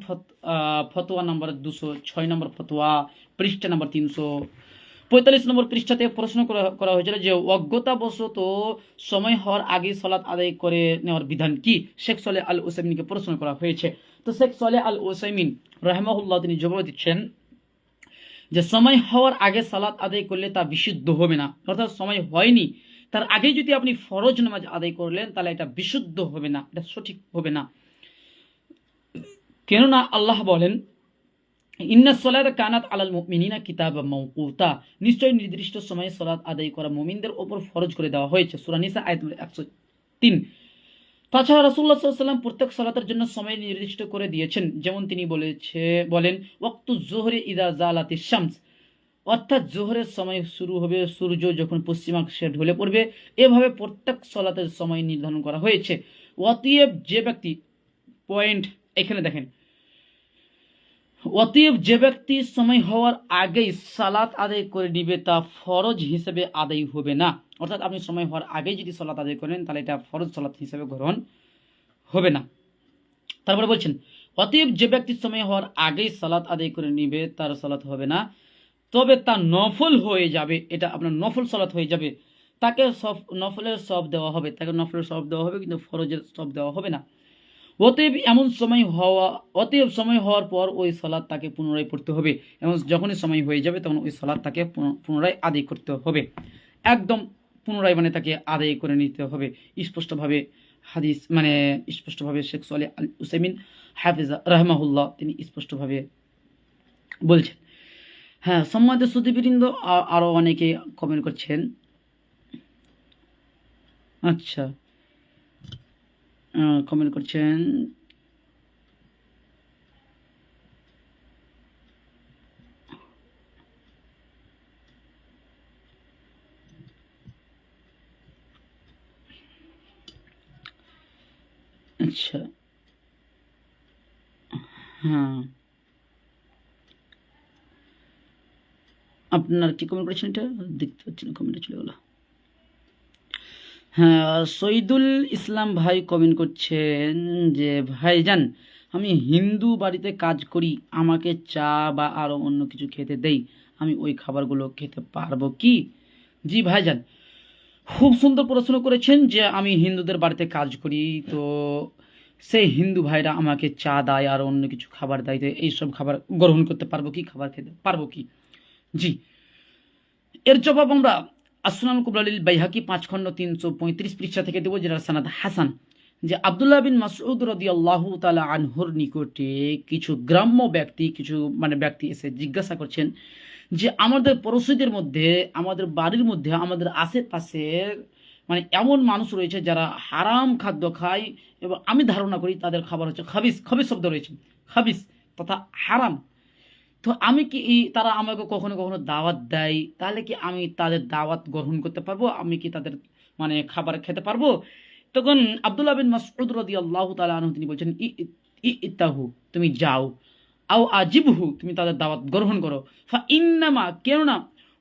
ফতোয়া নম্বর 206 নম্বর ফতোয়া, পৃষ্ঠা নম্বর 345 নম্বর পৃষ্ঠাতে প্রশ্ন করা হয়েছিল যে অজ্ঞতাবশত সময় হওয়ার আগে সালাত আদায় করে নেওয়ার বিধান কি, শেখ সালেহ আল উসাইমিনকে প্রশ্ন করা হয়েছে। তো শেখ সালেহ আল উসাইমিন রাহিমাহুল্লাহ তিনি জবাব দিচ্ছেন যে সময় হওয়ার আগে সালাত আদায় করলে তা বিশুদ্ধ হবে না, অর্থাৎ সময় হয়নি তার আগে যদি আপনি ফরজ নামাজ আদায় করলেন তাহলে এটা বিশুদ্ধ হবে না, এটা সঠিক হবে না। কেননা আল্লাহ বলেন ইন্না সলাত কানাত আলাল মুমিনিনা কিতাবাম মাওকুতা, নিশ্চয় নির্দিষ্ট সময়ে সালাত আদায় করা মুমিনদের উপর ফরজ করে দেওয়া হয়েছে, সূরা নিসা আয়াত নম্বর 103। তাছাড়া রাসূলুল্লাহ সাল্লাল্লাহু আলাইহি ওয়াসাল্লাম প্রত্যেক সালাতের জন্য সময় নির্দিষ্ট করে দিয়েছেন, যেমন তিনি বলেন ওয়াক্তু যুহরি ইযা জালাতিশ শামস, অর্থাৎ জোহরের সময় শুরু হবে সূর্য যখন পশ্চিমাংশে ঢলে পড়বে, এভাবে প্রত্যেক সালাতের সময় নির্ধারণ করা হয়েছে। অতএব যে ব্যক্তি এখানে দেখেন, অতএব যে ব্যক্তি সময় হওয়ার আগেই সালাত আদায় করে নিবে তা ফরজ হিসেবে আদায় হবে না, অর্থাৎ আপনি সময় হওয়ার আগেই যদি সালাত আদায় করেন তাহলে এটা ফরজ সালাত হিসেবে গ্রহণ হবে না। তারপরে বলছেন অতএব যে ব্যক্তি সময় হওয়ার আগেই সালাত আদায় করে নিবে তার সালাত হবে না, তবে তা নফল হয়ে যাবে, এটা আপনার নফল সালাত হয়ে যাবে, তাকে নফলের সব দেওয়া হবে, কিন্তু ফরজের সব দেওয়া হবে না। অতএব সময় হওয়ার পর ওই সালাত তাকে পুনরায় পড়তে হবে, এবং যখনই সময় হয়ে যাবে তখন ওই সালাত তাকে পুনরায় আদায় করতে হবে, একদম পুনরায় মানে তাকে আদায় করে নিতে হবে। স্পষ্টভাবে শেখ সালেহ আল উসাইমিন হাফিজা রাহমাহুল্লাহ তিনি স্পষ্টভাবে বলছেন। হ্যাঁ, সম্মানিত সুধীবৃন্দ, আরও অনেকে কমেন্ট করছেন। আচ্ছা, কমেন্ট করছেন। আচ্ছা, হ্যাঁ, আপনার কি কমেন্ট করেছেন এটা দেখতে পাচ্ছি না, কমেন্টে চলে গেল। হ্যাঁ, শহীদুল ইসলাম ভাই কমেন্ট করছেন যে ভাইজান আমি হিন্দু বাড়িতে কাজ করি, আমাকে চা বা আরও অন্য কিছু খেতে দেই, আমি ওই খাবারগুলো খেতে পারবো কি? জি ভাইজান, খুব সুন্দর প্রশ্ন করেছেন যে আমি হিন্দুদের বাড়িতে কাজ করি, তো সেই হিন্দু ভাইরা আমাকে চা দেয় আর অন্য কিছু খাবার দেয়, তো এইসব খাবার গ্রহণ করতে পারবো কি, খাবার খেতে পারবো কি? জি এর জবাব আমরা আসনানুল কুবরা লিল বাইহাকি 5 খণ্ড 335 পৃষ্ঠা থেকে দেব, যেটা সানাদ হাসান, যে আব্দুল্লাহ বিন মাসউদ রাদিয়াল্লাহু তাআলা আনহুর নিকটে কিছু গ্রাম্য ব্যক্তি, কিছু ব্যক্তি এসে জিজ্ঞাসা করছেন যে আমাদের পড়োশীদের মধ্যে, আমাদের বাড়ির মধ্যে, আমাদের আশেপাশের এমন মানুষ রয়েছে যারা হারাম খাদ্য খায়, এবং আমি ধারণা করি তাদের খাবার হচ্ছে খাবিস। খাবিস শব্দ রয়েছে, খাবিস তথা হারাম। তো আমি কি তারা আমাকে কখনো কখনো দাওয়াত দেয়, তাহলে কি আমি তাদের দাওয়াত গ্রহণ করতে পারবো? আমি কি তাদের খাবার খেতে পারবো? তখন আব্দুল্লাহ বিন মাসউদ রাদিয়াল্লাহু তাআলা আনহু তিনি বলছেন, ইতাহু, তুমি যাও, আও আজিবহু, তুমি তাদের দাওয়াত গ্রহণ করো, ফা ইন্নামা, কেননা,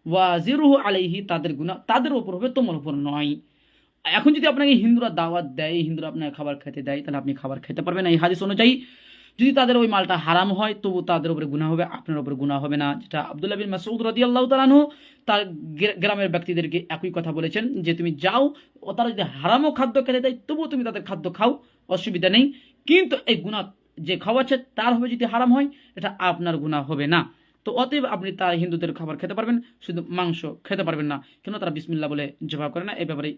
ওয়াজিরুহু আলাইহি, তাদের গুনাহ তাদের উপর হবে, তোমার উপর নয়। এখন যদি আপনাকে হিন্দুরা দাওয়াত দেয়, হিন্দুরা আপনাকে খাবার খেতে দেয়, তাহলে আপনি খাবার খেতে পারবেন না। এই হাদিস অনুযায়ী যদি তাদের ওই মালটা হারাম হয়, তবু তাদের উপরে গুনাহ হবে, আপনার উপরে গুনাহ হবে না। যেটা আব্দুল্লাহ বিন মাসউদ রাদিয়াল্লাহু তাআলা আনহু তার গ্রামের ব্যক্তিদেরকে একই কথা বলেছেন, যে তুমি যাও, ও তারা যদি হারামও খাদ্য খেতে দেয়, তবুও তুমি তাদের খাদ্য খাও, অসুবিধা নেই। কিন্তু এই গুনাহ যে খাওয়াচ্ছে তার হবে যদি হারাম হয়, এটা আপনার গুনাহ হবে না। তো অতএব আপনি তার হিন্দুদের খাবার খেতে পারবেন, শুধু মাংস খেতে পারবেন না, কেন তারা বিসমিল্লাহ বলে জবাব করে না। এই ব্যাপারে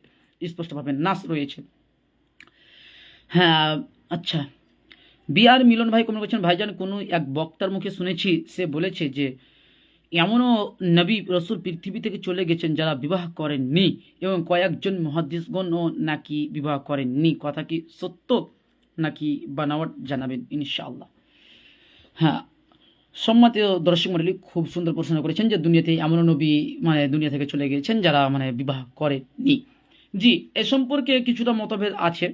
স্পষ্টভাবে নাস রয়েছে। হ্যাঁ, আচ্ছা। বিআর মিলন ভাই কমেন্ট করছেন, ভাইজান কোনো এক বক্তার মুখে শুনেছি, সে বলেছে যে এমনও নবী রসুল পৃথিবী থেকে চলে গেছেন যারা বিবাহ করেননি, এবং কয়েকজন মুহাদ্দিসগণও নাকি বিবাহ করেননি। কথা কি সত্য নাকি বানাওয়াট? জানাবেন ইনশাআল্লাহ। হ্যাঁ, সম্মানিত দর্শক মণ্ডলী, খুব সুন্দর প্রশ্ন করেছেন যে দুনিয়াতে এমনও নবী দুনিয়া থেকে চলে গেছেন যারা বিবাহ করেননি। জি, এ সম্পর্কে কিছুটা মতভেদ আছে।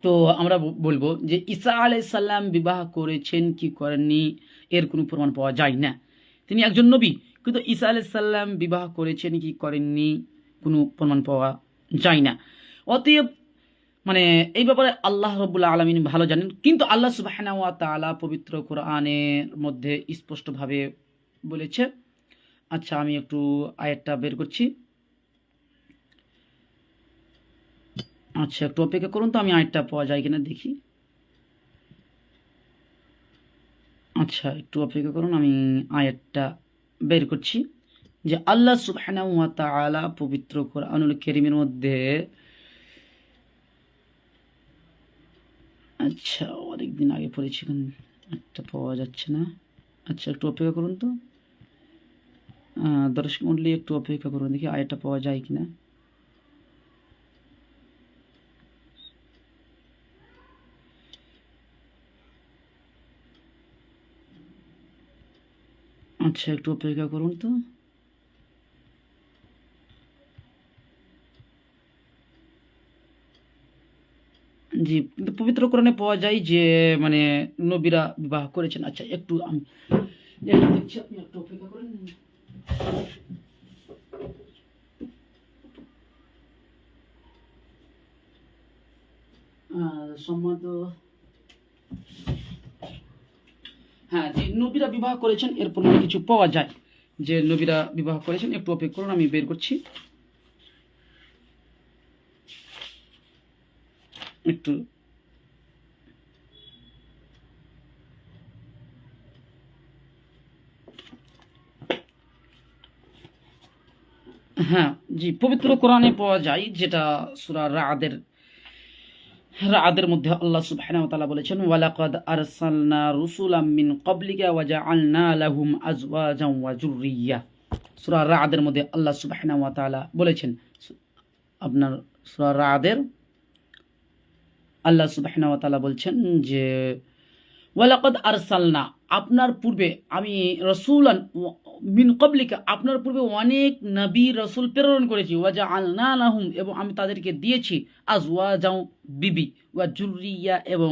তো আমরা বলবো যে ঈসা আলাইহিস সালাম বিবাহ করেছেন কি করেননি এর কোনো প্রমাণ পাওয়া যায় না। তিনি একজন নবী, কিন্তু ঈসা আলাইহিস সালাম বিবাহ করেছেন কি করেননি কোনো প্রমাণ পাওয়া যায় না। অতএব এই ব্যাপারে আল্লাহ রাব্বুল আলামিন ভালো জানেন। কিন্তু আল্লাহ সুবহানাহু ওয়া তাআলা পবিত্র কোরআনের মধ্যে স্পষ্টভাবে বলেছে। আচ্ছা, আমি একটু আয়াতটা বের করছি। আচ্ছা, একটু অপেক্ষা করুন তো, আমি আয়াতটা পাওয়া যায় কিনা দেখি। আচ্ছা, একটু অপেক্ষা করুন, আমি আয়াতটা বের করছি। যে আল্লাহ সুবহানাহু ওয়া তাআলা পবিত্র কোরআনুল কারীমের মধ্যে, আচ্ছা অনেকদিন আগে পড়েছি, একটা পাওয়া যাচ্ছে না। আচ্ছা, একটু অপেক্ষা করুন তো দর্শক মণ্ডলী, একটু অপেক্ষা করুন, দেখি আয়াতটা পাওয়া যায় কিনা। আচ্ছা, একটু অপেক্ষা করুন তো। জি, কিন্তু পবিত্র কোরআনে পাওয়া যায় যে নবীরা বিবাহ করেছেন। আচ্ছা, একটু আমি দেখছি, আপনি একটু অপেক্ষা করেন। সম্মত, হ্যাঁ, যে নবীরা বিবাহ করেছেন এর প্রমাণ কিছু পাওয়া যায়, যে নবীরা বিবাহ করেছেন। একটু অপেক্ষা করুন, আমি বের করছি একটু। হ্যাঁ, জি, পবিত্র কোরআনে পাওয়া যায়, যেটা সূরা রাদের মধ্যে আল্লাহ সুবহানাহু ওয়া তাআলা বলেছেন, ওয়ালাকাদ আরসালনা রুসুলাম মিন ক্বাবলিকা ওয়া জাআলনা লাহুম আজওয়াজান ওয়া যুররিয়্যা। সূরা রাদের মধ্যে আল্লাহ সুবহানাহু ওয়া তাআলা বলেছেন, আপনার সূরা রাদের আল্লাহ সুবহানাহু ওয়া তাআলা বলছেন যে ওয়ালাকাদ আরসালনা, আপনার পূর্বে আমি, রসুলান মিন ক্বাবলিকা, আপনার পূর্বে অনেক নবী রসুল প্রেরণ করেছি, ওয়া জাআলনা লাহুম, এবং আমি তাদেরকে দিয়েছি, আজওয়াজাও, বিবি, ওয়া যুররিয়া, এবং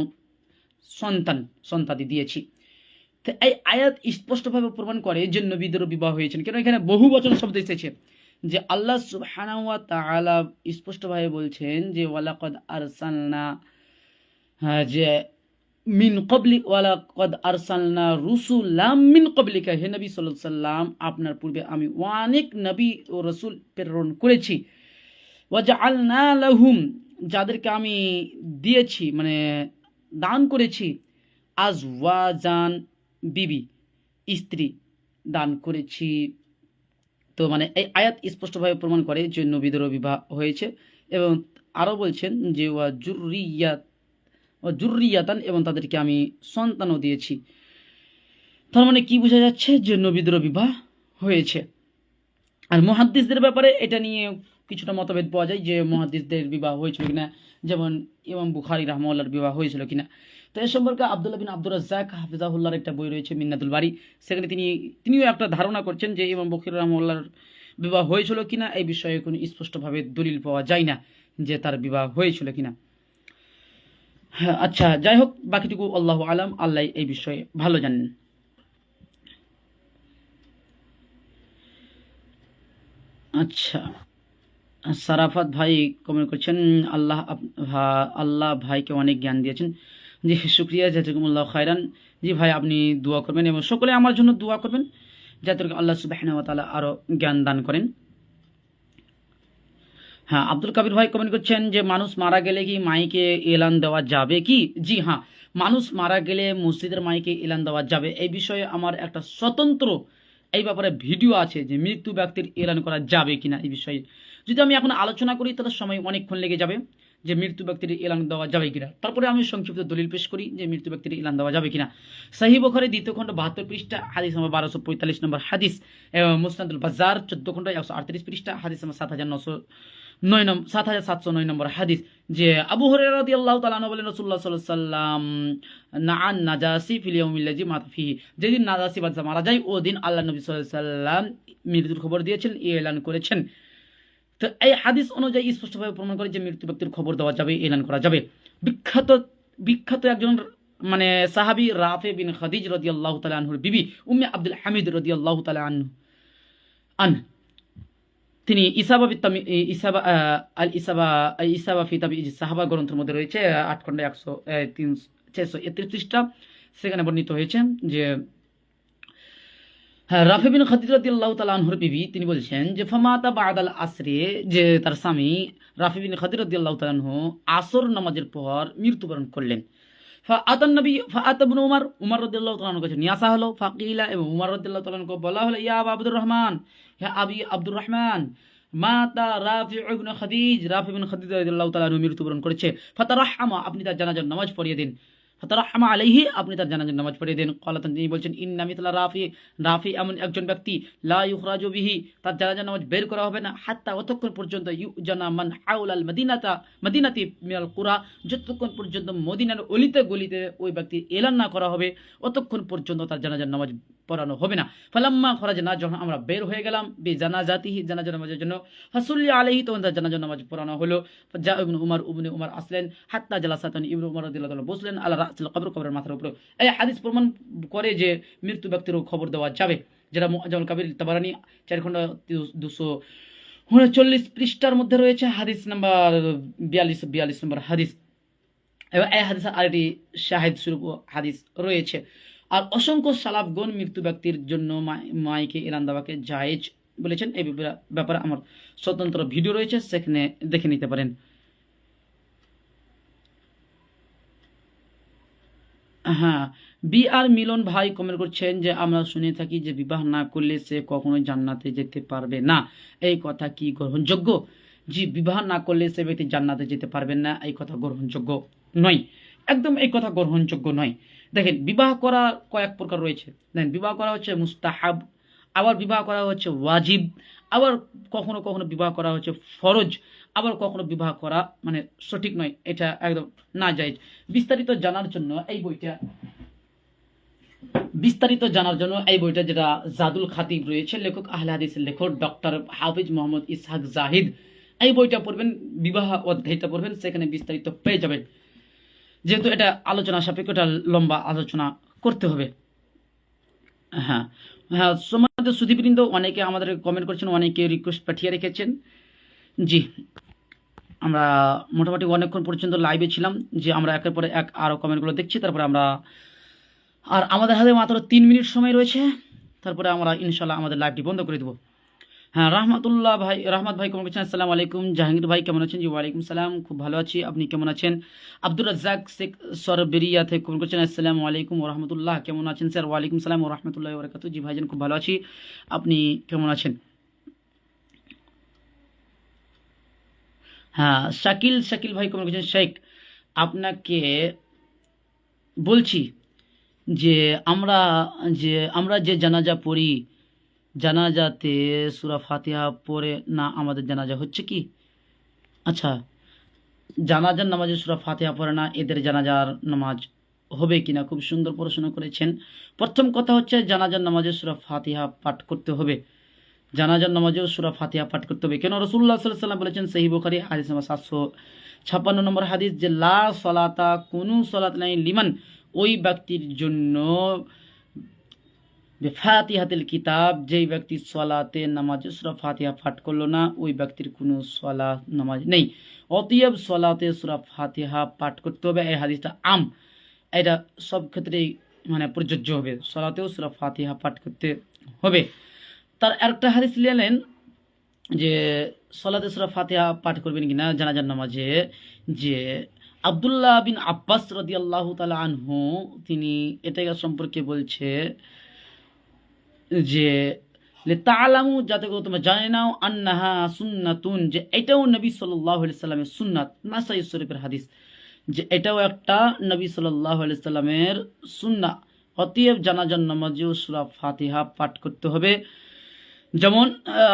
সন্তাদি দিয়েছি। তো এই আয়াত স্পষ্টভাবে প্রমাণ করে যে নবীদেরও বিবাহ হয়েছেন, কেন এখানে বহু বচন শব্দ এসেছে। যে আল্লাহ সুবহানাহু ওয়া তাআলা স্পষ্টভাবে বলছেন যে ওয়ালাকাদ আরসালনা, যে মিন ক্বাবলি, ওয়ালাকাদ আরসালনা রুসুলাম মিন ক্বাবলিকা, হে নবী সাল্লাল্লাহু আলাইহি সাল্লাম, আপনার পূর্বে আমি অনেক নবী ও রাসূল প্রেরণ করেছি। ওয়া জাআলনা লাহুম, যাদেরকে আমি দিয়েছি, দান করেছি, আজওয়াজান, বিবি, স্ত্রী দান করেছি। তো মানে এই আয়াত স্পষ্টভাবে প্রমাণ করে যে নবীদেরও বিবাহ হয়েছে, এবং আরও বলছেন যে জুররিয়াতান, এবং তাদেরকে আমি সন্তানও দিয়েছি। তার মানে কি বোঝা যাচ্ছে যে নবীদেরও বিবাহ হয়েছে। আর মুহাদ্দিসদের ব্যাপারে এটা নিয়ে কিছুটা মতভেদ পাওয়া যায় যে মুহাদ্দিসদের বিবাহ হয়েছিল কিনা, যেমন ইমাম বুখারী রাহমাহুল্লাহর বিবাহ হয়েছিল কিনা। তো এ সম্পর্কে আব্দুল্লাহ বিন আব্দুর রাজ্জাক হাফিজাহুল্লাহর একটা বই রয়েছে মিন্নাতুল বারী, সেখানে তিনিও একটা ধারণা করছেন যে ইমাম বুখারী রাহমাহুল্লাহর বিবাহ হয়েছিল কিনা। এই বিষয়ে কোনো স্পষ্টভাবে দলিল পাওয়া যায় না যে তার বিবাহ হয়েছিল কিনা। হ্যাঁ, আচ্ছা, যাই হোক, বাকিটুকু আল্লাহু আলাম, আল্লাহ এই বিষয়ে ভালো জানেন। আচ্ছা, সারাফাত ভাই কমেন্ট করছেন, আল্লাহ ভাইকে অনেক জ্ঞান দিয়েছেন। জি শুক্রিয়া, জাযাকুমুল্লাহ খায়রান। জি ভাই, আপনি দোয়া করবেন এবং সকলে আমার জন্য দোয়া করবেন যাতে আল্লাহ সুবহানাহু ওয়া তাআলা আরও জ্ঞান দান করেন। হ্যাঁ, আব্দুল কাবির ভাই কমেন্ট করছেন যে মানুষ মারা গেলে কি মাইকে এলান দেওয়া যাবে কি? জি হ্যাঁ, মানুষ মারা গেলে মসজিদের মাইকে এলান দেওয়া যাবে। এই বিষয়ে আমার একটা স্বতন্ত্র এই ব্যাপারে ভিডিও আছে যে মৃত্যু ব্যক্তির এলান করা যাবে কিনা। এই বিষয়ে যদি আমি এখন আলোচনা করি তাহলে সময় অনেকক্ষণ লেগে যাবে যে মৃত্যু ব্যক্তির এলান দেওয়া যাবে কিনা। তারপরে আমি সংক্ষিপ্ত দলিল পেশ করি যে মৃত্যু ব্যক্তির এলান দেওয়া যাবে কিনা। সহিহ বুখারী 2য় খণ্ড 72 পৃষ্ঠা হাদিস নম্বর 1245 নম্বর হাদিস, এবং মুসনাদুল বাজ্জার 14 খণ্ড 138 পৃষ্ঠা হাদিস নম্বর 7709 নম্বর হাদিস, যে আবু হুরায়রা রাদিয়াল্লাহু তাআলা আনহু বলেন রাসূলুল্লাহ সাল্লাল্লাহু আলাইহি ওয়াসাল্লাম নাআন নাজাসি ফিল ইয়াউমিল্লাযী মাতা ফিহি, যেদিন নাজাসি বাদশা মারা যায় ওদিন আল্লাহ নবী সাল্লাল্লাহু আলাইহি ওয়াসাল্লাম মৃত্যুর খবর দিয়েছেন, এলান করেছেন। তো এই হাদিস অনুযায়ী স্পষ্টভাবে প্রমাণ করে যে মৃত্যু ব্যক্তির খবর দেওয়া যাবে, এলান করা যাবে। বিখ্যাত বিখ্যাত একজন মানে সাহাবী রাফি বিন খাদিজ রাদিয়াল্লাহু তাআলা আনহুর বিবি উম্মে আব্দুল হামিদ রাদিয়াল্লাহু তাআলা আন তিনি ইসাবা ফি তাবিঈজ সাহাবা গ্রন্থের মধ্যে রয়েছে 8 খন্ডে 631 পৃষ্ঠা, সেখানে বর্ণিত হয়েছে যে হ্যাঁ, রাফি বিন খাদিজ রাদিয়াল্লাহু তাআলা আনহুর বিবি তিনি বলছেন যে ফামাতা বাদাল আসরে, যে তার স্বামী রাফি বিন খাদিজ রাদিয়াল্লাহু তাআলা আনহু আসর নামাজের পর মৃত্যুবরণ করলেন। উমর রাদিয়াল্লাহু তাআলা আনহু কাছে নিয়ে আসা হলো। ফাকিলা, এবং উমর রাদিয়াল্লাহু তাআলা আনহুকে বলা হলো, ইয়া আবা আব্দুর রহমান, হে আবি আব্দুর রহমান, মাতা রাফি ইবনে খাদিজ, রাফি বিন খাদিজ রাদিয়াল্লাহু তাআলা আনহু মৃত্যুবরণ করেছে। ফাতারাহমা, আপনি তার জানাজার নামাজ পড়িয়ে দিন। ফাতারাহমা আলাইহি, আপনি তার জানাজার নামাজ পড়িয়ে দেন। ক্বালাতান, তিনি বলছেন, ইন্না মিথলা রাফি, রাফি এমন একজন ব্যক্তি, লা ইখরাজু বিহি, তার জানাজার নামাজ বের করা হবে না, হাত্তা, অতক্ষণ পর্যন্ত, ইউজানা মান হাওলাল মদিনাতি মিনাল কুরা, যতক্ষণ পর্যন্ত মদিনার অলিতে গলিতে ওই ব্যক্তি এলান না করা হবে অতক্ষণ পর্যন্ত তার জানাজার নামাজ পড়ানো হবে না। ফালাম্মা খরাজনা, যখন আমরা বের হয়ে গেলাম, বি জানাজাতিহি, জানাজার নামাজের জন্য, ফাসুল্লি আলাইহি, তখন তার জানাজার নামাজ পড়ানো হলো। যা ইবনে উমর আসলেন, হাত্তা জালাসাতান, ইবনে উমর রাদিয়াল্লাহু তাআলা বসলেন, আলা রাসিল কবর, কবরের মাথার উপরে। এই হাদিস প্রমাণ করে যে মৃত্যু ব্যক্তিরও খবর দেওয়া যাবে, যেটা মুআজ্জামুল কাবির তাবারানী 4 খন্ড 239 পৃষ্ঠার মধ্যে রয়েছে, হাদিস নাম্বার 42 নম্বর হাদিস। এবং এই হাদিসের আরেকটি শাহিদ স্বরূপ হাদিস রয়েছে। আর অসংখ্য সালাফগণ মৃত্যু ব্যক্তির জন্য মাইকে এলান দেওয়াকে জায়েজ বলেছেন। এই ব্যাপারে আমার স্বতন্ত্র ভিডিও রয়েছে, সেখানে দেখে নিতে পারেন। হ্যাঁ, বি আর মিলন ভাই কমেন্ট করছেন যে আমরা শুনে থাকি যে বিবাহ না করলে সে কখনোই জান্নাতে যেতে পারবে না, এই কথা কি গ্রহণযোগ্য? জি, বিবাহ না করলে সে ব্যক্তি জান্নাতে যেতে পারবেন না, এই কথা গ্রহণযোগ্য নয়, একদম এই কথা গ্রহণযোগ্য নয়। দেখেন, বিবাহ করা কয়েক প্রকার রয়েছে। দেখেন, বিবাহ করা হচ্ছে মুস্তাহাব, আবার বিবাহ করা হচ্ছে ওয়াজিব, আবার কখনো কখনো বিবাহ করা হচ্ছে ফরজ, আবার কখনো বিবাহ করা মানে সঠিক নয়, এটা একদম না জায়েজ। বিস্তারিত জানার জন্য এই বইটা যেটা জাদুল খাতিব রয়েছে, লেখক আহলে হাদিসের লেখক ডক্টর হাফিজ মোহাম্মদ ইসহাক জাহিদ, এই বইটা পড়বেন, বিবাহ অধ্যায়টা পড়বেন, সেখানে বিস্তারিত পেয়ে যাবেন। যেহেতু এটা আলোচনা সাপেক্ষ, এটা লম্বা আলোচনা করতে হবে। হ্যাঁ হ্যাঁ, সম্মানিত সুধীবৃন্দ, অনেকে আমাদের কমেন্ট করছেন, অনেকে রিকোয়েস্ট পাঠিয়ে রেখেছেন। জি, আমরা মোটামুটি অনেকক্ষণ পর্যন্ত লাইভে ছিলাম, যে আমরা একের পরে এক আরও কমেন্টগুলো দেখছি, তারপরে আমরা আর আমাদের হাতে মাত্র 3 মিনিট সময় রয়েছে, তারপরে আমরা ইনশাল্লাহ আমাদের লাইভটি বন্ধ করে দেবো। হ্যাঁ, রহমত ভাই কেমন আছেন? আসসালামু আলাইকুম। জাহাঙ্গীর ভাই কেমন আছেন? জি ওয়ালাইকুম সালাম, খুব ভালো আছি, আপনি কেমন আছেন? আব্দুর রাজ্জাক শেখ সরবেরিয়া থেকে কমেন্ট করছেন, আসসালামু আলাইকুম ওয়া রাহমাতুল্লাহ, কেমন আছেন স্যার? ওয়ালাইকুম সালাম ওয়া রাহমাতুল্লাহি ওয়া বারাকাতুহু। জি ভাইজান, খুব ভালো আছি, আপনি কেমন আছেন? হ্যাঁ, শাকিল ভাই কমেন্ট করেছেন, শেখ আপনাকে বলছি যে আমরা যে জানাজা পড়ি, জানাজাতে সূরা ফাতিহা পড়ে না আমাদের জানাজা হচ্ছে কি? আচ্ছা, জানাজার নামাজে সূরা ফাতিহা পড়ে না, এদের জানাজার নামাজ হবে কিনা, খুব সুন্দর প্রশ্ন করেছেন। প্রথম কথা হচ্ছে জানাজার নামাজে সূরা ফাতিহা পাঠ করতে হবে, জানাজার নামাজেও সূরা ফাতিহা পাঠ করতে হবে। কেন? রাসূলুল্লাহ সাল্লাল্লাহু আলাইহি ওয়াসাল্লাম বলেছেন, সহিহ বুখারী হাদিস নাম্বার 756 নম্বর হাদিস, যে লা সলাতা, কোনো সলাত নাই, লিমান, ওই ব্যক্তির জন্য, ফাতিহাতুল কিতাব, যেই ব্যক্তি সলাতে নামাজে সূরা ফাতিহা পাঠ করলো না, ওই ব্যক্তির কোনো সলাত নামাজ নেই। অতএব সলাতে সূরা ফাতিহা পাঠ করতে হবে। এই হাদিসটা এটা সব ক্ষেত্রেই মানে প্রযোজ্য হবে, সলাতেও সূরা ফাতিহা পাঠ করতে হবে। তার আরেকটা হাদিস নিলেন যে সলাতে সূরা ফাতিহা পাঠ করবেন কিনা জানাজার নামাজে, যে আব্দুল্লাহ বিন আব্বাস রাদিয়াল্লাহু তাআলা আনহু তিনি এটা সম্পর্কে বলছে যে তাআলামু, যাতে করে তোমরা জানে নাও, আন্নাহা সুন্নাতুন, যে এটাও নবী সাল্লাল্লাহু আলাইহি সাল্লামের সুন্নাত, নাসাই শরীফের হাদিস, যে এটাও একটা নবী সাল্লাল্লাহু আলাইহি সাল্লামের সুন্নাহ। অতএব জানাজার নামাজেও সূরা ফাতিহা পাঠ করতে হবে। যেমন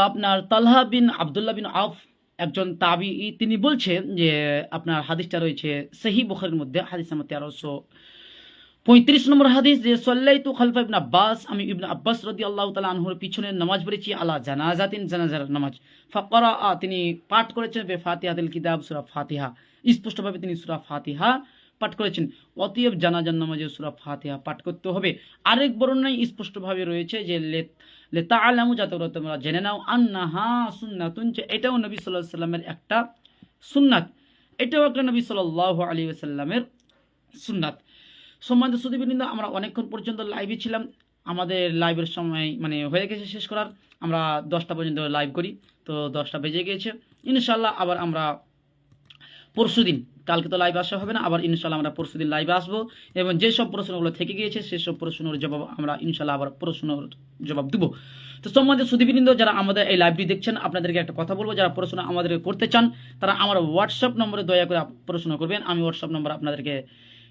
আপনার তালহা বিন আব্দুল্লাহ বিন আউফ, একজন তাবিঈ, তিনি বলছেন যে আপনার হাদিসটা রয়েছে সহিহ বুখারীর মধ্যে, হাদিস নাম্বার 1335 নম্বর হাদিস, যে সাল্লাইতু খালফা ইবনে আব্বাস, আমি ইবনে আব্বাস রাদিয়াল্লাহু তাআলা আনহুর পিছনে নামাজ পড়েছি, আলা জানাজাতিন, জানাজার নামাজ, ফাকরা, তিনি পাঠ করেছেন বে ফাতিহাতুল কিতাব, সূরা ফাতিহা, স্পষ্টভাবে তিনি সূরা ফাতিহা পাঠ করেছেন। অতএব জানাজার নামাজে সূরা ফাতিহা পাঠ করতে হবে। আরেক বর্ণনায় স্পষ্টভাবে রয়েছে যে লে তাআলামু, যাতে করে তোমরা জেনে নাও, আন্নাহা সুন্নাতুন, যে এটাও নবী সাল্লাল্লাহু আলাইহি ওয়াসাল্লামের একটা সুন্নাত, এটাও একটা নবী সাল্লাল্লাহু আলাইহি ওয়াসাল্লামের সুন্নাত। সম্মানিত সুধীবৃন্দ, আমরা অনেকক্ষণ পর্যন্ত লাইভে ছিলাম, আমাদের লাইভের সময় মানে হয়ে গেছে শেষ করার। আমরা 10টা পর্যন্ত লাইভ করি, তো 10টা বেজে গিয়েছে। ইনশাল্লাহ আবার আমরা পরশুদিন, কালকে তো লাইভ আসা হবে না, আবার ইনশাল্লাহ আমরা পরশুদিন লাইভে আসবো, এবং যেসব প্রশ্নগুলো থেকে গিয়েছে সেসব প্রশ্নের জবাব আমরা ইনশাল্লাহ আবার প্রশ্নের জবাব দেবো। তো সম্মানিত সুধীবৃন্দ, যারা আমাদের এই লাইভটি দেখছেন, আপনাদেরকে একটা কথা বলবো, যারা প্রশ্ন আমাদের করতে চান তারা আমার হোয়াটসঅ্যাপ নম্বরে দয়া করে প্রশ্ন করবেন। আমি হোয়াটসঅ্যাপ নম্বর আপনাদেরকে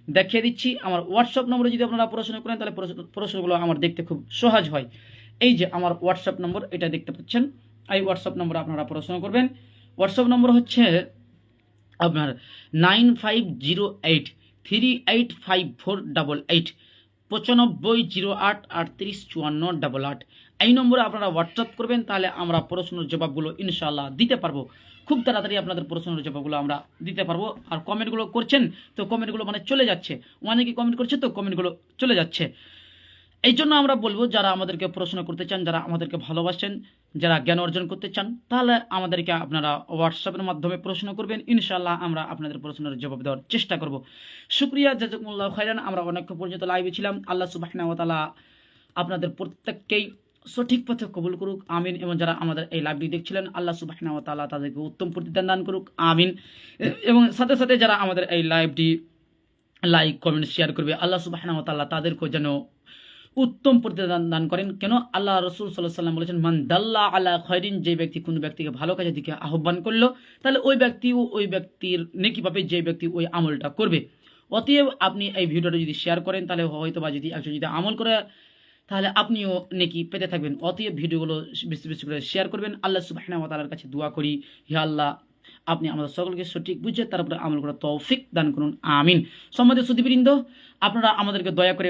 দেখিয়ে দিচ্ছি। আমার হোয়াটসঅ্যাপ নম্বরে যদি আপনারা প্রশ্ন করেন, তাহলে প্রশ্নগুলো আমার দেখতে খুব সহজ হয়। এই যে আমার হোয়াটসঅ্যাপ নম্বর, এটা দেখতে পাচ্ছেন, এই হোয়াটসঅ্যাপ নম্বরে আপনারা প্রশ্ন করবেন। হোয়াটসঅ্যাপ নম্বর হচ্ছে আপনার 9508385488, 9508385488। এই নম্বরে আপনারা হোয়াটসঅ্যাপ করবেন, তাহলে আমরা প্রশ্নের জবাবগুলো ইনশাআল্লাহ দিতে পারবো। খুব তাড়াতাড়ি আপনাদের প্রশ্নের জবাবগুলো আমরা দিতে পারবো। আর কমেন্টগুলো করছেন, তো কমেন্টগুলো মানে চলে যাচ্ছে, অনেকে কমেন্ট করছে, তো কমেন্টগুলো চলে যাচ্ছে। এই জন্য আমরা বলবো, যারা আমাদেরকে প্রশ্ন করতে চান, যারা আমাদেরকে ভালোবাসেন, যারা জ্ঞান অর্জন করতে চান, তাহলে আমাদেরকে আপনারা হোয়াটসঅ্যাপের মাধ্যমে প্রশ্ন করবেন। ইনশাআল্লাহ আমরা আপনাদের প্রশ্নের জবাব দেওয়ার চেষ্টা করব। শুকরিয়া, জাযাকুমুল্লাহু খাইরান। আমরা অনেকক্ষণ পর্যন্ত লাইভে ছিলাম। আল্লাহ সুবহানাহু ওয়া তাআলা আপনাদের প্রত্যেককেই সঠিক পথে কবুল করুক, আমিন। এবং যারা আমাদের এই লাইভটি দেখছিলেন, আল্লাহ সুবহানাহু ওয়া তাআলা তাদেরকে উত্তম প্রতিদান দান করুক, আমিন। এবং সাথে সাথে যারা আমাদের এই লাইভটি লাইক, কমেন্ট, শেয়ার করবে, আল্লাহ সুবহানাহু ওয়া তাআলা তাদেরকে যেন উত্তম প্রতিদান দান করেন। কেন? আল্লাহ রাসূল সাল্লাল্লাহু আলাইহি ওয়াসাল্লাম বলেছেন, মান দাল্লা আলা খায়রিন, যে ব্যক্তি কোনো ব্যক্তিকে ভালো কাজের দিকে আহ্বান করলো, তাহলে ওই ব্যক্তিও ওই ব্যক্তির নেকি পাবে, যে ব্যক্তি ওই আমলটা করবে। অতএব আপনি এই ভিডিওটা যদি শেয়ার করেন, তাহলে হয়তো বা যদি একজন যদি আমল করে, তাহলে আপনিও নেকি পেতে থাকবেন। অতএব ভিডিওগুলো বেশি বেশি করে শেয়ার করবেন। আল্লাহ সুবহানাহু ওয়া তাআলার কাছে দোয়া করি, হে আল্লাহ, আপনি আমাদের সকলকে সঠিক বুঝে তারপরে আমল করার তৌফিক দান করুন, আমিন। সম্মানিত সুধীবৃন্দ, আপনারা আমাদেরকে দয়া করে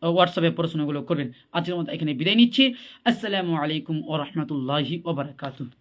হোয়াটসঅ্যাপে প্রশ্নগুলো করবেন। আজকের মতো এখানে বিদায় নিচ্ছি। আসসালামু আলাইকুম ওয়া রাহমাতুল্লাহি ওয়া বারাকাতুহু।